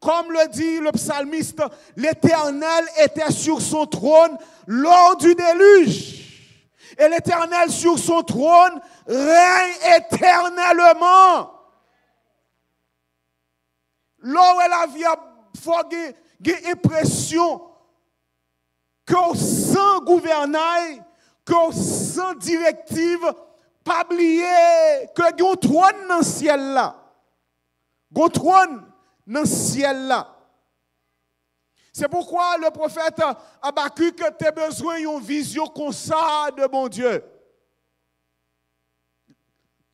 Comme le dit le psalmiste, l'Éternel était sur son trône lors du déluge. Et l'Éternel sur son trône règne éternellement. Là où la vie a l'impression que sans gouvernail, que sans directive, pas oublier que il y a un trône dans le ciel là. Il y a un trône dans le ciel là. C'est pourquoi le prophète Habakkuk a besoin d'une vision comme ça de bon Dieu.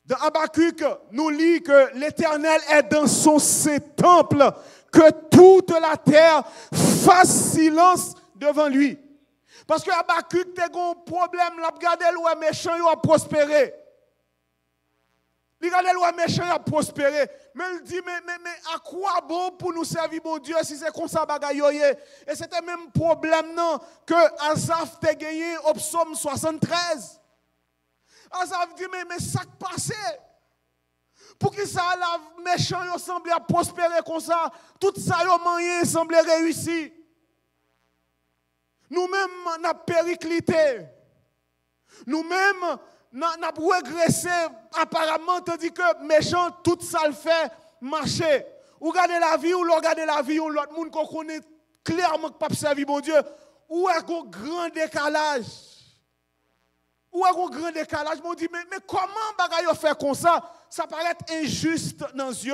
Dans Habakkuk, nous lit que l'Éternel est dans son saint temple, que toute la terre fasse silence devant lui. Parce que Habakkuk a un problème, il a regardé le méchant, il a prospéré. Il a regardé le méchant, il a prospéré. Mais il dit, mais à quoi bon pour nous servir bon Dieu si c'est comme ça bagaille? Et c'était le même problème non, que Asaph a gagné au psaume 73. Asaph dit, mais ça qui passé? Pour que ça, le méchant semble prospérer comme ça, tout ça, il semble réussir. Nous-mêmes, nous avons périclité. Nous-mêmes, nous avons régressé apparemment, tandis que méchant, tout ça le fait marcher. Ou regardez la vie, ou regardez la vie, ou l'autre monde qu'on connaît clairement que pas servir bon Dieu. Ou est-ce qu'on grand décalage? Ou est-ce qu'on grand décalage? On dit, mais comment bagaille fait comme ça? Ça paraît injuste dans les yeux.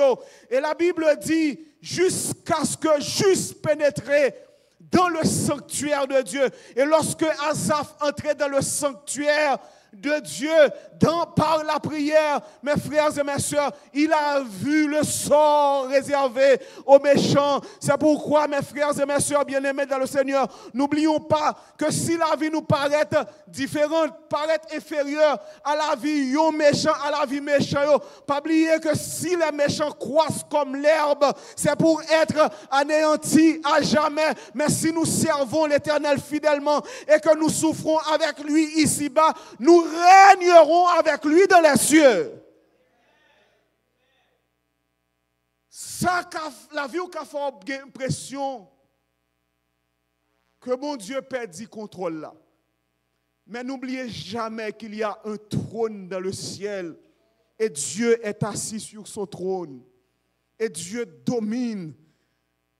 Et la Bible dit, jusqu'à ce que juste pénétrer dans le sanctuaire de Dieu. Et lorsque Asaph entrait dans le sanctuaire de Dieu, par la prière, mes frères et mes sœurs, il a vu le sort réservé aux méchants. C'est pourquoi, mes frères et mes sœurs bien-aimés dans le Seigneur, n'oublions pas que si la vie nous paraît différente, paraît inférieure à la vie yo méchant, à la vie méchant, pas oublier que si les méchants croissent comme l'herbe, c'est pour être anéantis à jamais. Mais si nous servons l'Éternel fidèlement et que nous souffrons avec lui ici-bas, nous régnerons avec lui dans les cieux. Ça, la vie qui a fait l'impression que mon Dieu perdit contrôle là. Mais n'oubliez jamais qu'il y a un trône dans le ciel et Dieu est assis sur son trône. Et Dieu domine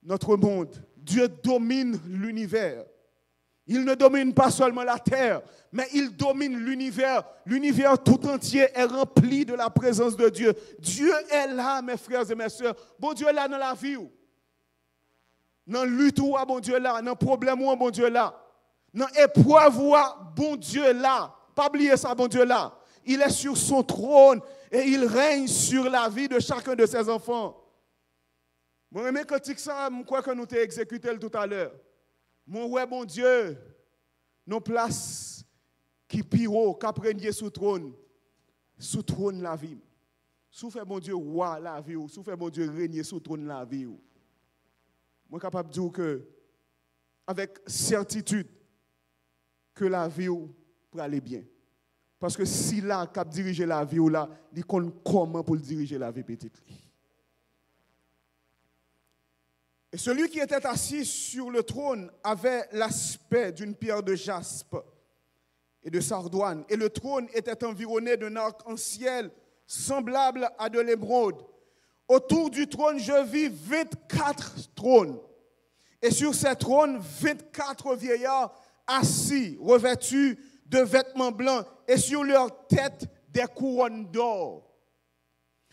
notre monde. Dieu domine l'univers. Il ne domine pas seulement la terre, mais il domine l'univers. L'univers tout entier est rempli de la présence de Dieu. Dieu est là, mes frères et mes sœurs. Bon Dieu est là dans la vie. Dans la lutte, bon Dieu est là. Dans le problème, bon Dieu est là. Dans l'épreuve, bon Dieu est là. Pas oublier ça, bon Dieu est là. Il est sur son trône et il règne sur la vie de chacun de ses enfants. Moi, je quand ça, je crois que nous t'ai exécuté tout à l'heure. Mon ouais, bon Dieu, nos places qui piro, qui prennent sous trône la vie. Sous fait bon Dieu roi la vie, sous fait bon Dieu régner sous trône la vie. Moi capable de dire que avec certitude que la vie pour aller bien. Parce que si là, cap diriger la vie, là, il connaît comment pour diriger la vie petite. Et celui qui était assis sur le trône avait l'aspect d'une pierre de jaspe et de sardoine. Et le trône était environné d'un arc-en-ciel semblable à de l'émeraude. Autour du trône, je vis 24 trônes. Et sur ces trônes, 24 vieillards assis, revêtus de vêtements blancs, et sur leurs têtes, des couronnes d'or.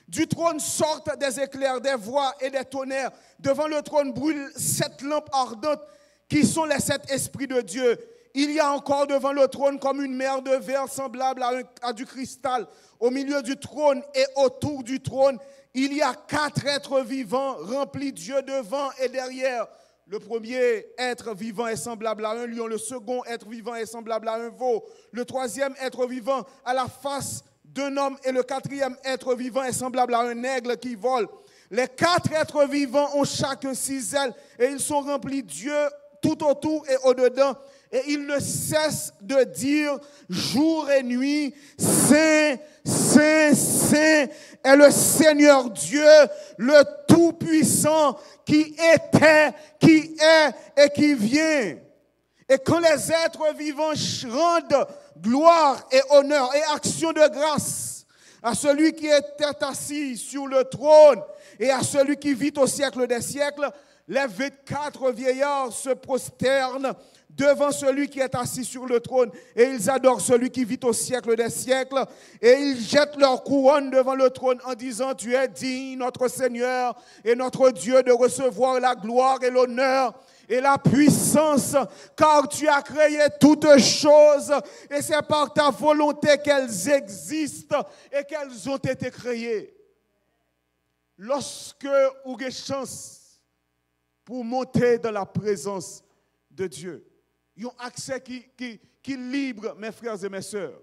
Du trône sortent des éclairs, des voix et des tonnerres. Devant le trône brûlent 7 lampes ardentes qui sont les 7 esprits de Dieu. Il y a encore devant le trône comme une mer de verre semblable à du cristal. Au milieu du trône et autour du trône, il y a 4 êtres vivants remplis d'yeux devant et derrière. Le premier être vivant est semblable à un lion. Le second être vivant est semblable à un veau. Le troisième être vivant a la face d'un homme et le quatrième être vivant est semblable à un aigle qui vole. Les 4 êtres vivants ont chacun 6 ailes et ils sont remplis d'yeux tout autour et au-dedans. Et ils ne cessent de dire jour et nuit, Saint, Saint, Saint est le Seigneur Dieu, le Tout-Puissant, qui était, qui est et qui vient. Et quand les êtres vivants rendent gloire et honneur et action de grâce à celui qui était assis sur le trône et à celui qui vit au siècle des siècles, les 24 vieillards se prosternent devant celui qui est assis sur le trône et ils adorent celui qui vit au siècle des siècles et ils jettent leur couronne devant le trône en disant: Tu es digne, notre Seigneur et notre Dieu, de recevoir la gloire et l'honneur et la puissance, car tu as créé toutes choses et c'est par ta volonté qu'elles existent et qu'elles ont été créées. Lorsque vous avez chance pour monter dans la présence de Dieu, ils ont accès qui est libre, mes frères et mes sœurs.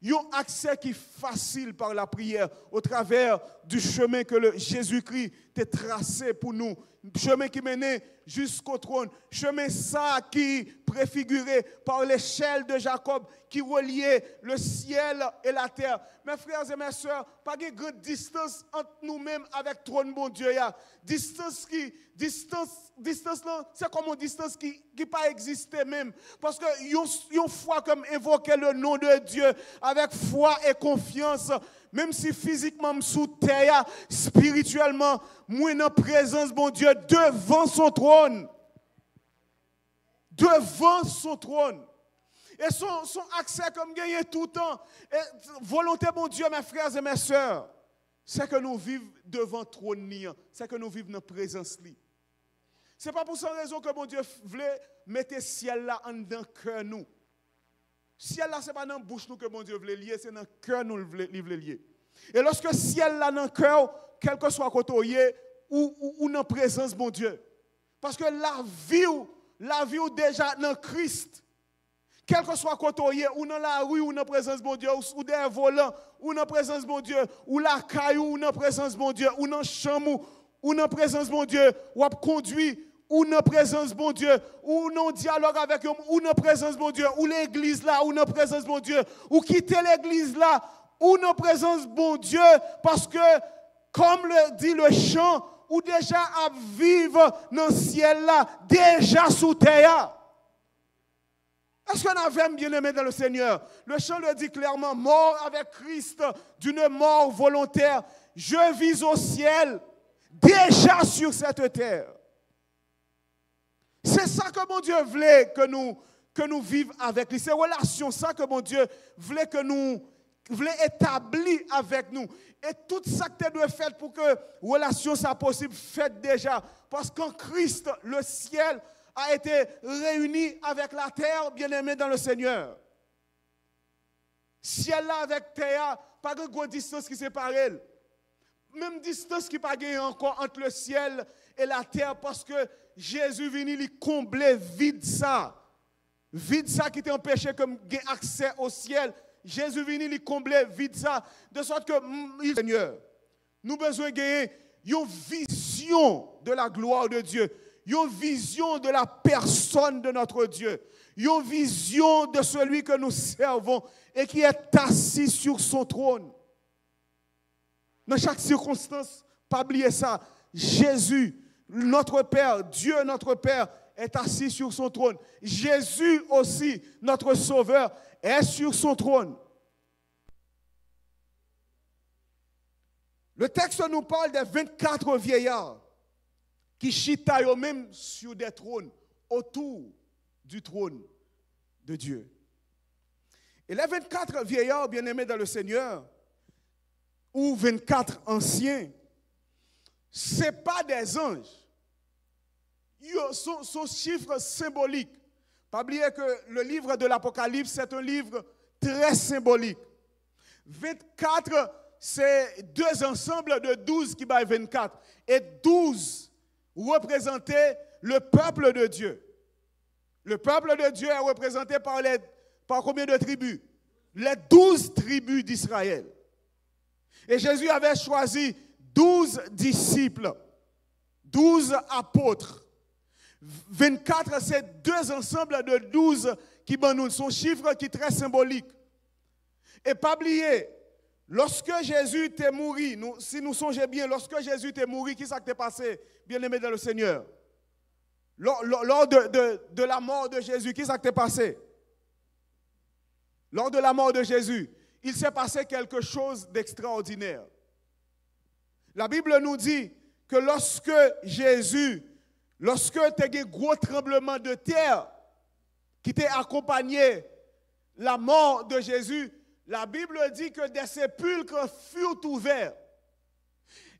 Ils ont accès qui est facile par la prière au travers du chemin que Jésus-Christ a tracé pour nous. Chemin qui menait jusqu'au trône. Chemin ça qui préfiguré par l'échelle de Jacob qui reliait le ciel et la terre. Mes frères et mes sœurs, pas de grande distance entre nous-mêmes avec le trône bon Dieu. Distance là, c'est comme une distance qui pas existé même. Parce que une foi comme évoquer le nom de Dieu avec foi et confiance. Même si physiquement sous terre, spirituellement, moi en présence bon Dieu devant son trône. Devant son trône. Et son accès comme gagné tout le temps. Et volonté bon Dieu, mes frères et mes sœurs, c'est que nous vivons devant le trône, c'est que nous vivons dans la présence. Ce n'est pas pour cette raison que bon Dieu voulait mettre le ciel là en dedans cœur nous. Ciel là, ce n'est pas dans la bouche nous que bon Dieu voulait lier, c'est dans le cœur nous qu'il voulait lier. Et lorsque le ciel là dans le cœur, quel que soit côté ou dans la présence bon Dieu. Parce que la vie déjà dans Christ. Quel que soit côté ou dans la rue ou dans la présence bon Dieu, ou dans un volant, ou dans la présence bon Dieu, ou la caillou ou dans la présence bon Dieu, ou dans la chambre ou dans la présence bon Dieu, ou à conduire ou dans la présence bon Dieu, ou non dialogue avec eux, ou dans la présence bon Dieu, ou l'église là, ou dans la présence bon Dieu, ou quitter l'église là, ou dans la présence bon Dieu, parce que, comme le dit le chant, ou déjà à vivre dans le ciel là, déjà sous terre. Est-ce qu'on a vraiment bien aimé dans le Seigneur? Le chant le dit clairement, mort avec Christ, d'une mort volontaire, je vis au ciel, déjà sur cette terre. C'est ça que mon Dieu voulait que nous vivions avec lui. C'est relation ça que mon Dieu voulait que nous voulait établir avec nous. Et tout ça que tu dois faire pour que relation soit possible, faites déjà. Parce qu'en Christ, le ciel a été réuni avec la terre, bien-aimé dans le Seigneur. Ciel là avec terre, pas de grande distance qui sépare. Même distance qui pas encore entre le ciel et la terre, parce que Jésus venu lui combler vide ça qui t'empêchait comme accès au ciel. Jésus venu lui combler vide ça, de sorte que Seigneur, nous besoin de gagner une vision de la gloire de Dieu, une vision de la personne de notre Dieu, une vision de celui que nous servons et qui est assis sur son trône. Dans chaque circonstance, pas oublier ça, Jésus, notre Père, Dieu notre Père, est assis sur son trône. Jésus aussi, notre Sauveur, est sur son trône. Le texte nous parle des 24 vieillards qui chitaillent eux-mêmes sur des trônes, autour du trône de Dieu. Et les 24 vieillards bien-aimés dans le Seigneur, ou 24 anciens, ce n'est pas des anges. Son chiffre symbolique. Pas oublier que le livre de l'Apocalypse, c'est un livre très symbolique. 24, c'est deux ensembles de 12 qui battent 24. Et 12 représentaient le peuple de Dieu. Le peuple de Dieu est représenté par combien de tribus? Les 12 tribus d'Israël. Et Jésus avait choisi 12 disciples, 12 apôtres. 24, c'est deux ensembles de 12 qui nous son chiffre qui est très symbolique. Et pas oublier, lorsque Jésus était mort, si nous songeons bien, lorsque Jésus était mort, qui s'est passé, bien-aimé dans le Seigneur? Lors de la mort de Jésus, qui s'est passé? Lors de la mort de Jésus, il s'est passé quelque chose d'extraordinaire. La Bible nous dit que lorsque tu as un gros tremblement de terre qui t'a accompagné la mort de Jésus, la Bible dit que des sépulcres furent ouverts.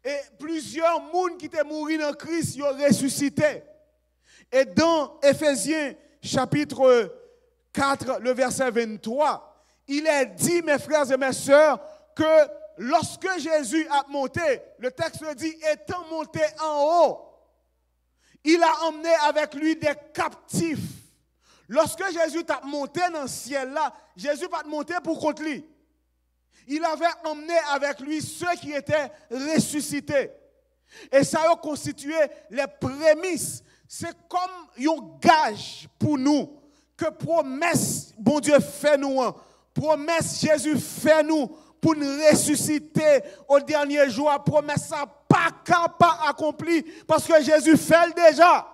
Et plusieurs mondes qui étaient morts en Christ, ils ont ressuscité. Et dans Éphésiens chapitre 4, le verset 23, il est dit, mes frères et mes sœurs, que lorsque Jésus a monté, le texte dit, étant monté en haut, il a emmené avec lui des captifs. Lorsque Jésus t'a monté dans le ciel là, Jésus pas monté pour contre lui. Il avait emmené avec lui ceux qui étaient ressuscités. Et ça a constitué les prémices. C'est comme un gage pour nous que promesse, bon Dieu, fait nous. Promesse Jésus fait nous pour nous ressusciter au dernier jour. Promesse ça pas accompli parce que Jésus fait le déjà.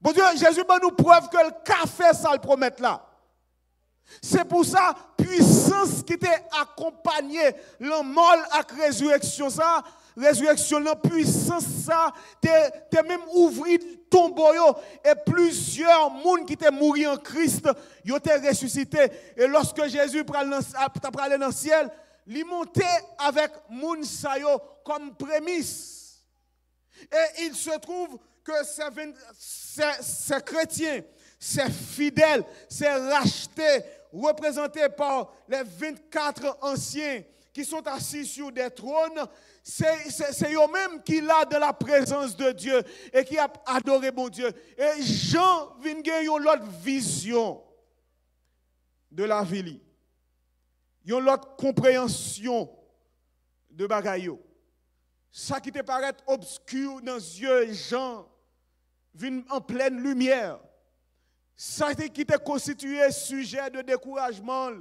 Bon Dieu, Jésus nous preuve que le café ça le promet là. C'est pour ça, puissance qui t'est accompagnée, le mal avec résurrection ça, résurrection la puissance ça, t'es même ouvri tombeau et plusieurs monde qui étaient morts en Christ, ils ont été ressuscités. Et lorsque Jésus allé dans le ciel, il montait avec moun sayo comme prémisse. Et il se trouve que ces chrétiens, ces fidèles, ces rachetés, représentés par les 24 anciens qui sont assis sur des trônes, c'est eux-mêmes qui là de la présence de Dieu et qui a adoré bon Dieu. Et Jean vient gagner l'autre vision de la vie. Ils ont l'autre compréhension de bagayo. Ça qui te paraît obscur dans les yeux, Jean vient en pleine lumière. Ça qui te constitué sujet de découragement,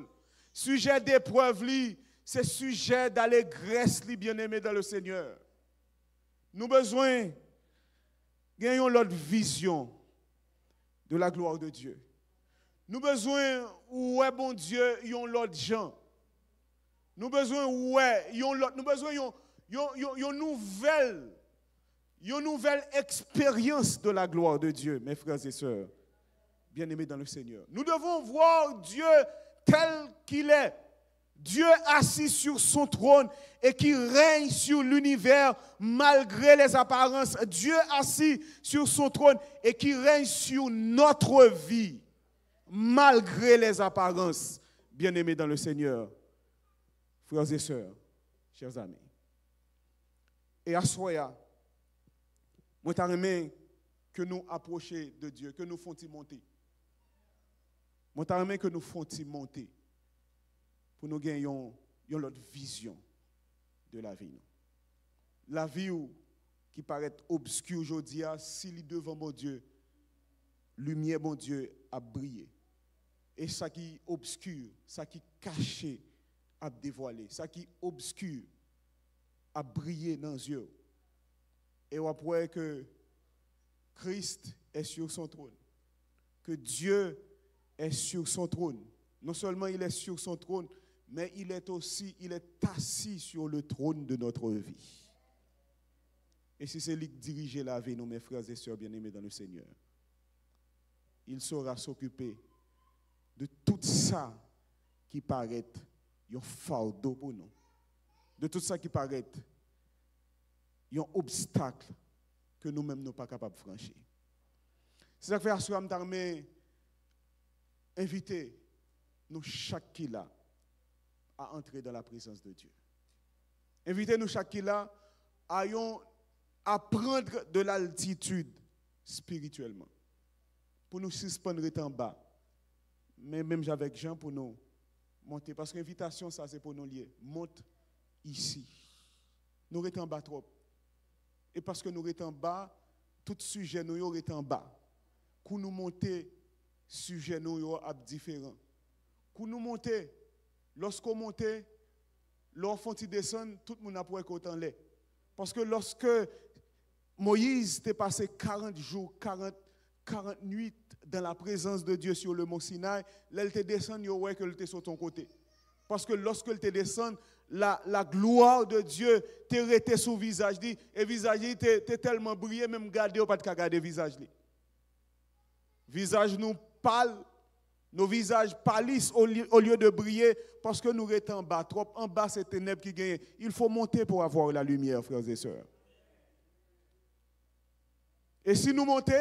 sujet d'épreuve, c'est sujet d'allégresse, bien-aimé dans le Seigneur. Nous avons besoin de gagner l'autre vision de la gloire de Dieu. Nous avons besoin, ouais, bon Dieu, ils ont l'autre gens. Nous avons besoin, ouais, ils ont l'autre. Nous avons besoin une nouvelle expérience de la gloire de Dieu, mes frères et sœurs, bien-aimés dans le Seigneur. Nous devons voir Dieu tel qu'il est. Dieu assis sur son trône et qui règne sur l'univers malgré les apparences. Dieu assis sur son trône et qui règne sur notre vie malgré les apparences. Bien-aimés dans le Seigneur, frères et sœurs, chers amis. Et à soya, moi t'aimerais que nous approchions de Dieu, que nous fassions monter. Moi t'aimerais que nous fassions monter pour nous gagner l'autre vision de la vie. La vie où qui paraît obscur aujourd'hui, s'il est devant mon Dieu, lumière, mon Dieu, a brillé. Et ça qui est obscur, ça qui est caché, a dévoilé. Ça qui est obscur, a brillé dans les yeux. Et on voit que Christ est sur son trône. Que Dieu est sur son trône. Non seulement il est sur son trône, mais il est assis sur le trône de notre vie. Et si c'est lui qui dirige la vie, nous, mes frères et sœurs bien-aimés dans le Seigneur, il saura s'occuper de tout ça qui paraît un fardeau pour nous. De tout ça qui paraît un obstacle que nous-mêmes ne sommes pas capables de franchir. C'est ça que fait Assoam Tarmé inviter nous chaque qui là à entrer dans la présence de Dieu. Invitez nous chaque qui là à prendre de l'altitude spirituellement. Pour nous suspendre en bas. Mais même avec Jean pour nous monter. Parce que l'invitation, ça c'est pour nous lier. Monte ici. Nous sommes en bas trop. Et parce que nous sommes en bas, tout sujet nous est en bas. Quand nous montons, sujet nous est différent. Quand nous montons, lorsqu'on monte, lorsqu'on descend, tout le monde a pour être autant laid. Parce que lorsque Moïse t'est passé 40 jours, 40 nuits dans la présence de Dieu sur le mont Sinaï, là il te descend, il ouais que il était sur ton côté. Parce que lorsque il te descend, la gloire de Dieu t'est resté sur le visage, et le visage t'est tellement brillé, même garder, pas de garder le visage. Visage nous pâle, nos visages pâlissent au lieu de briller, parce que nous sommes en bas. Trop en bas, c'est ténèbres qui gagnent. Il faut monter pour avoir la lumière, frères et sœurs. Et si nous montons,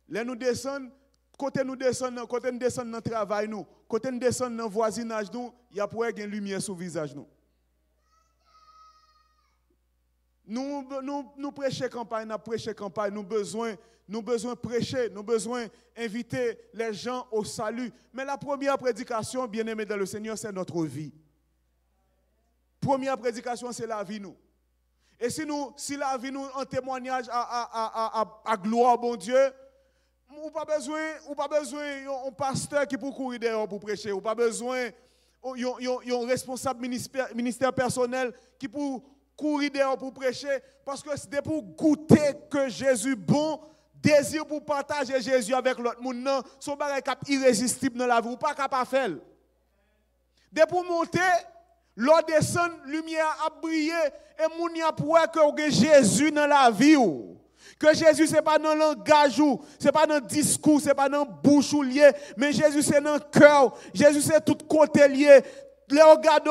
là nous descendons, côté nous descendons dans le travail, côté nous descendons dans le voisinage, il y a pour une lumière sur le visage. Nous prêchons campagne, nous besoin prêcher, nous besoin inviter les gens au salut. Mais la première prédication, bien-aimés dans le Seigneur, c'est notre vie. Première prédication, c'est la vie, nous. Et si la vie nous en témoignage à gloire, bon Dieu, ou pas besoin un pasteur qui peut courir dehors pour prêcher, ou pas besoin un responsable ministère personnel qui peut courir dehors pour prêcher, parce que c'est pour goûter que Jésus bon, désir pour partager Jésus avec l'autre monde, son bagage irrésistible dans la vie, ou pas capable de faire. Dès pour monter, l'eau descend, lumière a brillé, et moun y a pour que Jésus dans la vie. Que Jésus, ce n'est pas dans le langage, ce n'est pas dans le discours, ce n'est pas dans la bouche lié, mais Jésus, c'est dans le cœur. Jésus, c'est tout côté lié. Les regardent,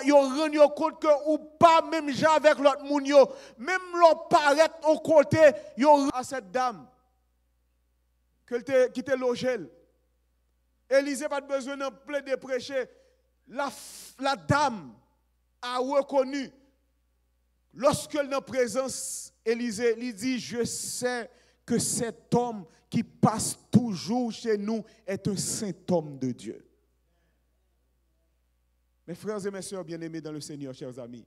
ils rendent compte que ou pas même gens avec l'autre moun yo, même l'on paraît au côté, yo à cette dame qui était logée. Élisée pas besoin de plein de prêcher. La dame a reconnu lorsque elle est en présence, Élisée lui dit, je sais que cet homme qui passe toujours chez nous est un saint homme de Dieu. Mes frères et mes sœurs bien-aimés dans le Seigneur, chers amis,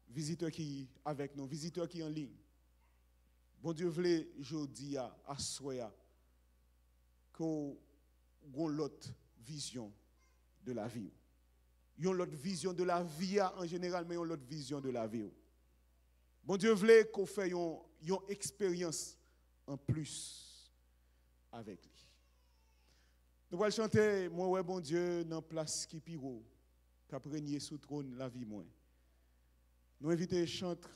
visiteurs qui avec nous, visiteurs qui en ligne, bon Dieu voulait aujourd'hui à soya qu'on ait l'autre vision de la vie. Ils ont l'autre vision de la vie en général, mais ils ont l'autre vision de la vie. Bon Dieu voulait qu'on fasse une expérience en plus avec lui. Nous allons chanter, moi, ouais, bon Dieu, dans la place qui piro, qui a régné sous trône la vie, moi. Nous invitons les chanteurs,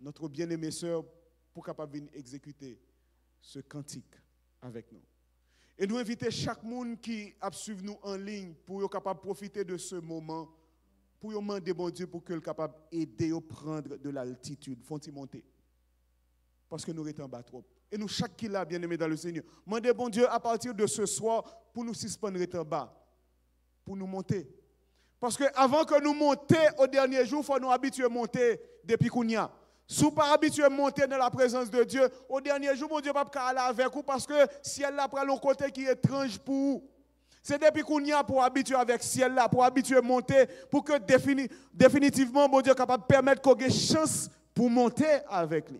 notre bien-aimé sœur, pour capable exécuter ce cantique avec nous. Et nous invitons chaque monde qui a suivi nous en ligne pour être capable de profiter de ce moment, pour demander bon Dieu pour qu'il soit capable d'aider à prendre de l'altitude, font-ils monter. Parce que nous sommes en bas trop. Et nous, chaque qui l'a bien aimé dans le Seigneur, demandez bon Dieu à partir de ce soir pour nous suspendre en bas, pour nous monter. Parce que avant que nous montions au dernier jour, il faut nous habituer à monter depuis qu'on y a. Si vous pas habitué à monter dans la présence de Dieu, au dernier jour, mon Dieu va pas aller avec vous parce que ciel là prend un côté qui est étrange pour vous. C'est depuis qu'on y a pour habituer avec ciel là, pour habituer à monter, pour que définitivement, mon Dieu est capable de permettre qu'on ait chance pour monter avec lui.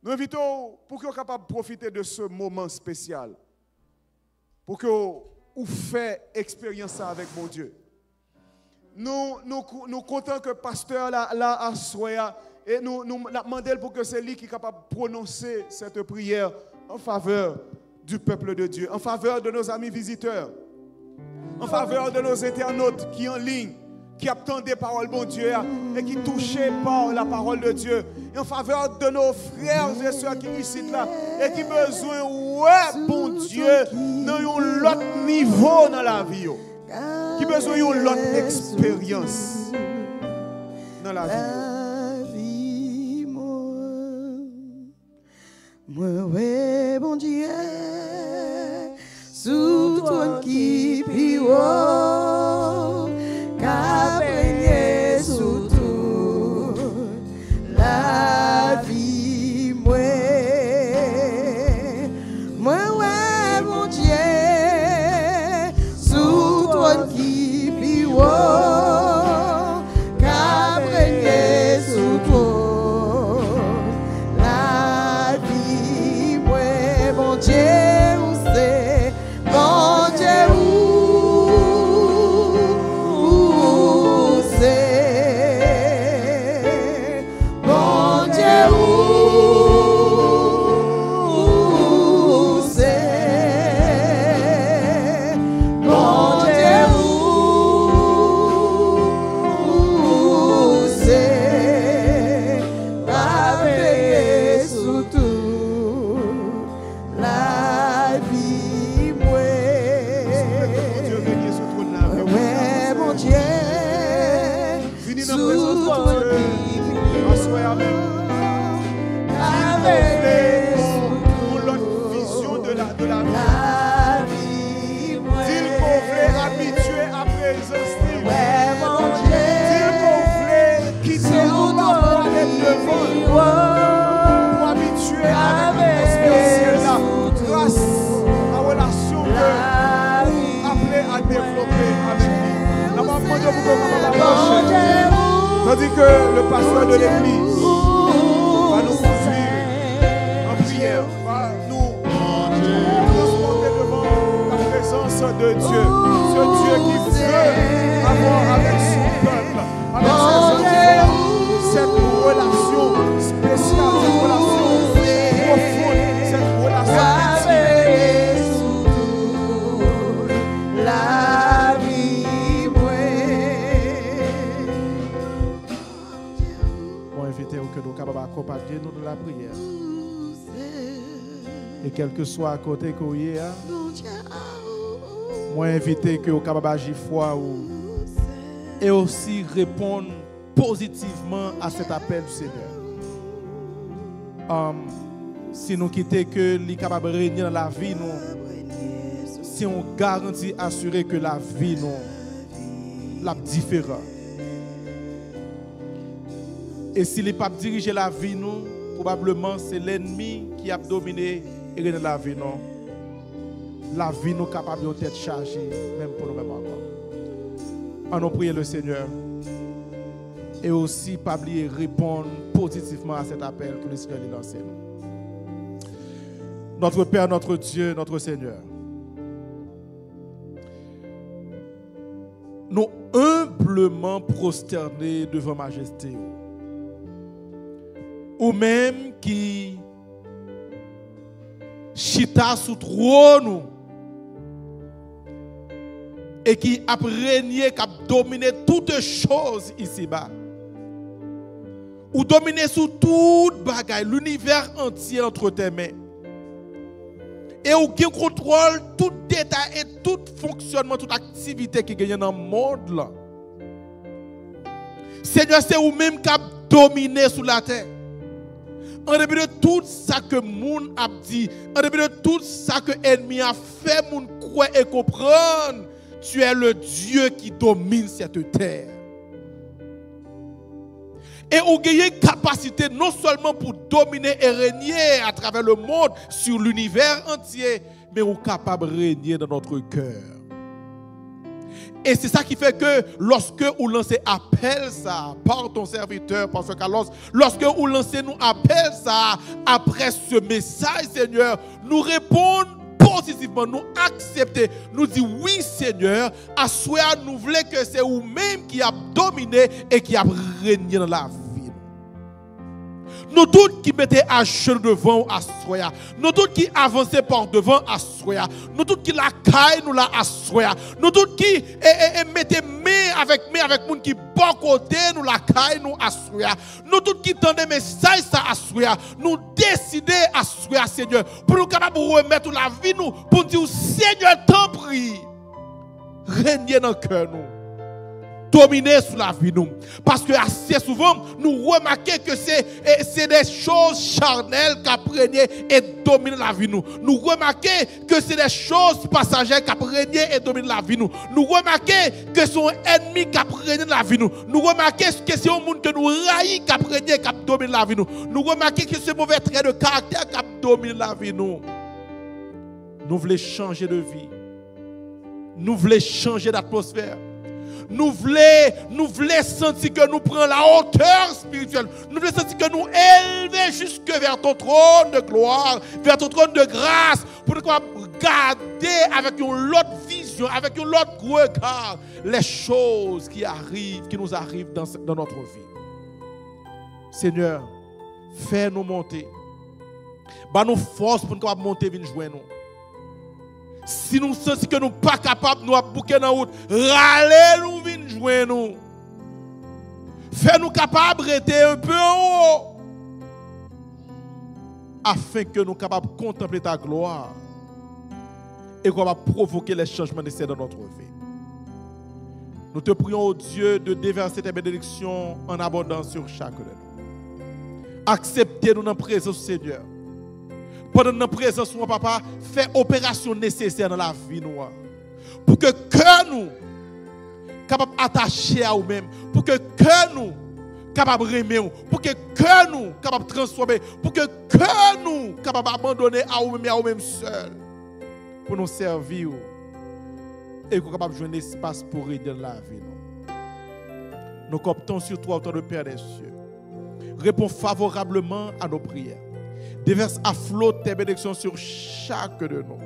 Nous invitons pour que vous soyez capable de profiter de ce moment spécial. Pour que vous fassiez expérience avec mon Dieu. Nous comptons que le pasteur là à Soya et nous demandons pour que c'est lui qui est capable de prononcer cette prière en faveur du peuple de Dieu, en faveur de nos amis visiteurs, en faveur de nos internautes qui sont en ligne, qui attendent des paroles bon Dieu et qui touchés par la parole de Dieu, et en faveur de nos frères et sœurs qui sont ici là et qui ont besoin, ouais, bon Dieu, dans un autre niveau dans la vie, qui ont besoin d'une autre expérience dans la vie. Moi, ouais, bon Dieu, sous ton qui pio, qu'a régné sous tout la vie, moi, ouais, bon Dieu, sous ton qui pio, qu'a régné sous tout la vie, moi, bon Dieu, c'est bon Dieu, c'est bon Dieu, c'est bon Dieu, c'est pavé sous tout la vie, moi. Dieu règne sur ton âme. Ouais, mon Dieu, Venez dans la présence de Dieu. En soi, amen. Pour l'autre vision de la vie. Dis qu'on voulait habituer à présence. Ouais, mon Dieu, Dis qu'on voulait quitter au parfois d'être devant. Pour habituer à l'atmosphère là. Grâce à la relation que appelé à développer avec lui. La maman de vous tandis que le pasteur de l'église va nous conduire en prière, va nous transporter devant la présence de Dieu. Ce Dieu qui veut avoir avec son peuple, avec ses enfants, cette relation spéciale, cette relation profonde, cette relation intime. la vie, moi. Moi, invité que nous sommes capables d'accompagner nous dans la prière. Et quel que soit à côté que vous êtes, moi, invité que vous sommes capables d'agir foi et aussi répondre positivement à cet appel du Seigneur. Si nous quittons que les capables de régner dans la vie, nous, si on garantit assurer que la vie nous la différente. Et si les papes dirigent la vie nous, probablement c'est l'ennemi qui a dominé et régné la vie nous. La vie nous capable de être chargée même pour nous-mêmes encore. On prie le Seigneur et aussi pas oublier répondre positivement à cet appel que le Seigneur a lancé nous. Notre Père, notre Dieu, notre Seigneur. Nous humblement prosternés devant majesté. Ou même qui chita sous trône et qui a régné, qui a dominé toutes choses ici-bas. Ou dominé sous toute bagaille, l'univers entier entre tes mains. Et ou qui contrôle tout détail et tout fonctionnement, toute activité qui gagne dans le monde là. Seigneur, c'est vous-même qui a dominé sur la terre. En dépit de tout ça que moun a dit, en dépit de tout ça que l'ennemi a fait, moun croit et comprendre, tu es le Dieu qui domine cette terre. Et vous avez une capacité non seulement pour dominer et régner à travers le monde, sur l'univers entier, mais vous êtes capable de régner dans notre cœur. Et c'est ça qui fait que lorsque vous lancez appel ça par ton serviteur, Pasteur Carlos, lorsque vous lancez nous appel ça après ce message, Seigneur, nous répondons positivement, nous accepter, nous dire oui Seigneur, à soi nous voulons que c'est vous-même qui a dominé et qui a régné dans la vie. Nous tous qui mettez à genoux devant à soya, nous tous qui avançons par devant à soya, nous tous qui la caille nous la à soya, nous tous qui mettez main avec monde qui bon côté nous la caille nous à soya, nous tous qui tendez message ça à soya, nous décider à soya Seigneur pour nous capables de remettre la vie nous pour dire Seigneur t'en prie, régner dans le cœur nous. Dominer sur la vie nous. Parce que assez souvent, nous remarquons que c'est des choses charnelles qui apprennent et dominent la vie nous. Nous remarquons que c'est des choses passagères qui apprennent et dominent la vie nous. Nous remarquons que c'est un ennemi qui apprennent la vie nous. Nous remarquons que c'est un monde que nous raillons qui apprennent et qui domine la vie nous. Nous remarquons que c'est un mauvais trait de caractère qui domine la vie nous. Nous voulons changer de vie. Nous voulons changer d'atmosphère. Nous voulons sentir que nous prenons la hauteur spirituelle. Nous voulons sentir que nous élevons jusque vers ton trône de gloire, vers ton trône de grâce, pour nous regarder avec une autre vision, avec un autre regard, les choses qui nous arrivent dans notre vie. Seigneur, fais-nous monter. Bah-nous force pour nous monter, venir joindre nous. Si nous sentons que nous ne sommes pas capables, nous avons bouqué dans la route, râlez-nous, venez joindre nous. Fais-nous capables de rester un peu en haut. Afin que nous soyons capables de contempler ta gloire. Et qu'on va provoquer les changements nécessaires dans notre vie. Nous te prions, oh Dieu, de déverser tes bénédictions en abondance sur chacun de nous. Acceptez-nous dans la présence du Seigneur. Pendant notre présence, mon papa, fait opération nécessaire dans la vie nous. Pour que cœur nous capable d'attacher à nous-mêmes, pour que cœur nous capable d'aimer, pour que cœur nous capable de transformer, pour que cœur nous capable d'abandonner à nous-mêmes et à nous-mêmes seuls, pour nous servir et qu'on capable de jouer un espace pour régner dans la vie. Nous comptons sur toi, autant de Père des cieux. Réponds favorablement à nos prières. Déverse à flot tes bénédictions sur chacun de nous.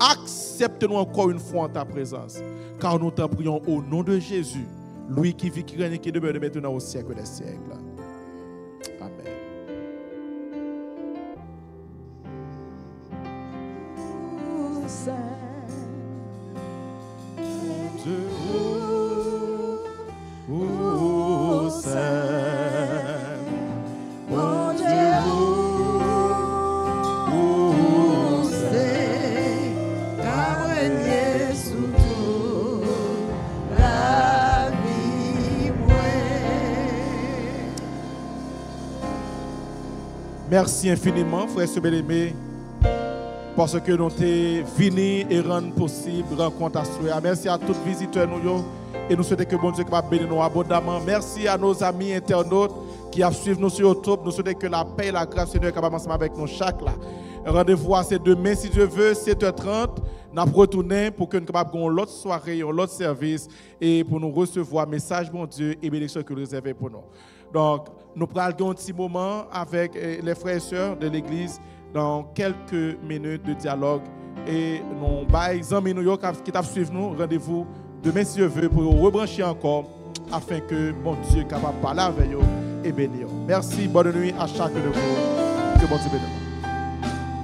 Accepte-nous encore une fois en ta présence, car nous t'en prions au nom de Jésus, lui qui vit, qui règne et qui demeure maintenant au siècle des siècles. Amen. Merci infiniment, frère bien-aimé, parce que nous sommes venus et rendre possible rencontre à soi. Merci à tous les visiteurs nous et nous souhaitons que bon Dieu va bénir nous abondamment. Merci à nos amis internautes qui suivent nous sur YouTube. Nous souhaitons que la paix et la grâce du Seigneur soient ensemble avec nous chaque là. Rendez-vous à demain si Dieu veut, 7h30. Nous retournons pour que nous puissions l'autre soirée, l'autre service et pour nous recevoir message bon Dieu et bénédiction que nous réservez pour nous. Donc, nous prenons un petit moment avec les frères et sœurs de l'église dans quelques minutes de dialogue. Et nous avons qui t'a suivi nous. Rendez-vous demain si Dieu veut pour rebrancher encore afin que mon Dieu soit capable de parler avec vous et bénir. Merci, bonne nuit à chacun de vous. Que bon Dieu bénisse.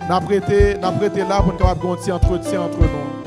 Nous avons prêté là pour nous avoir un petit entretien entre nous.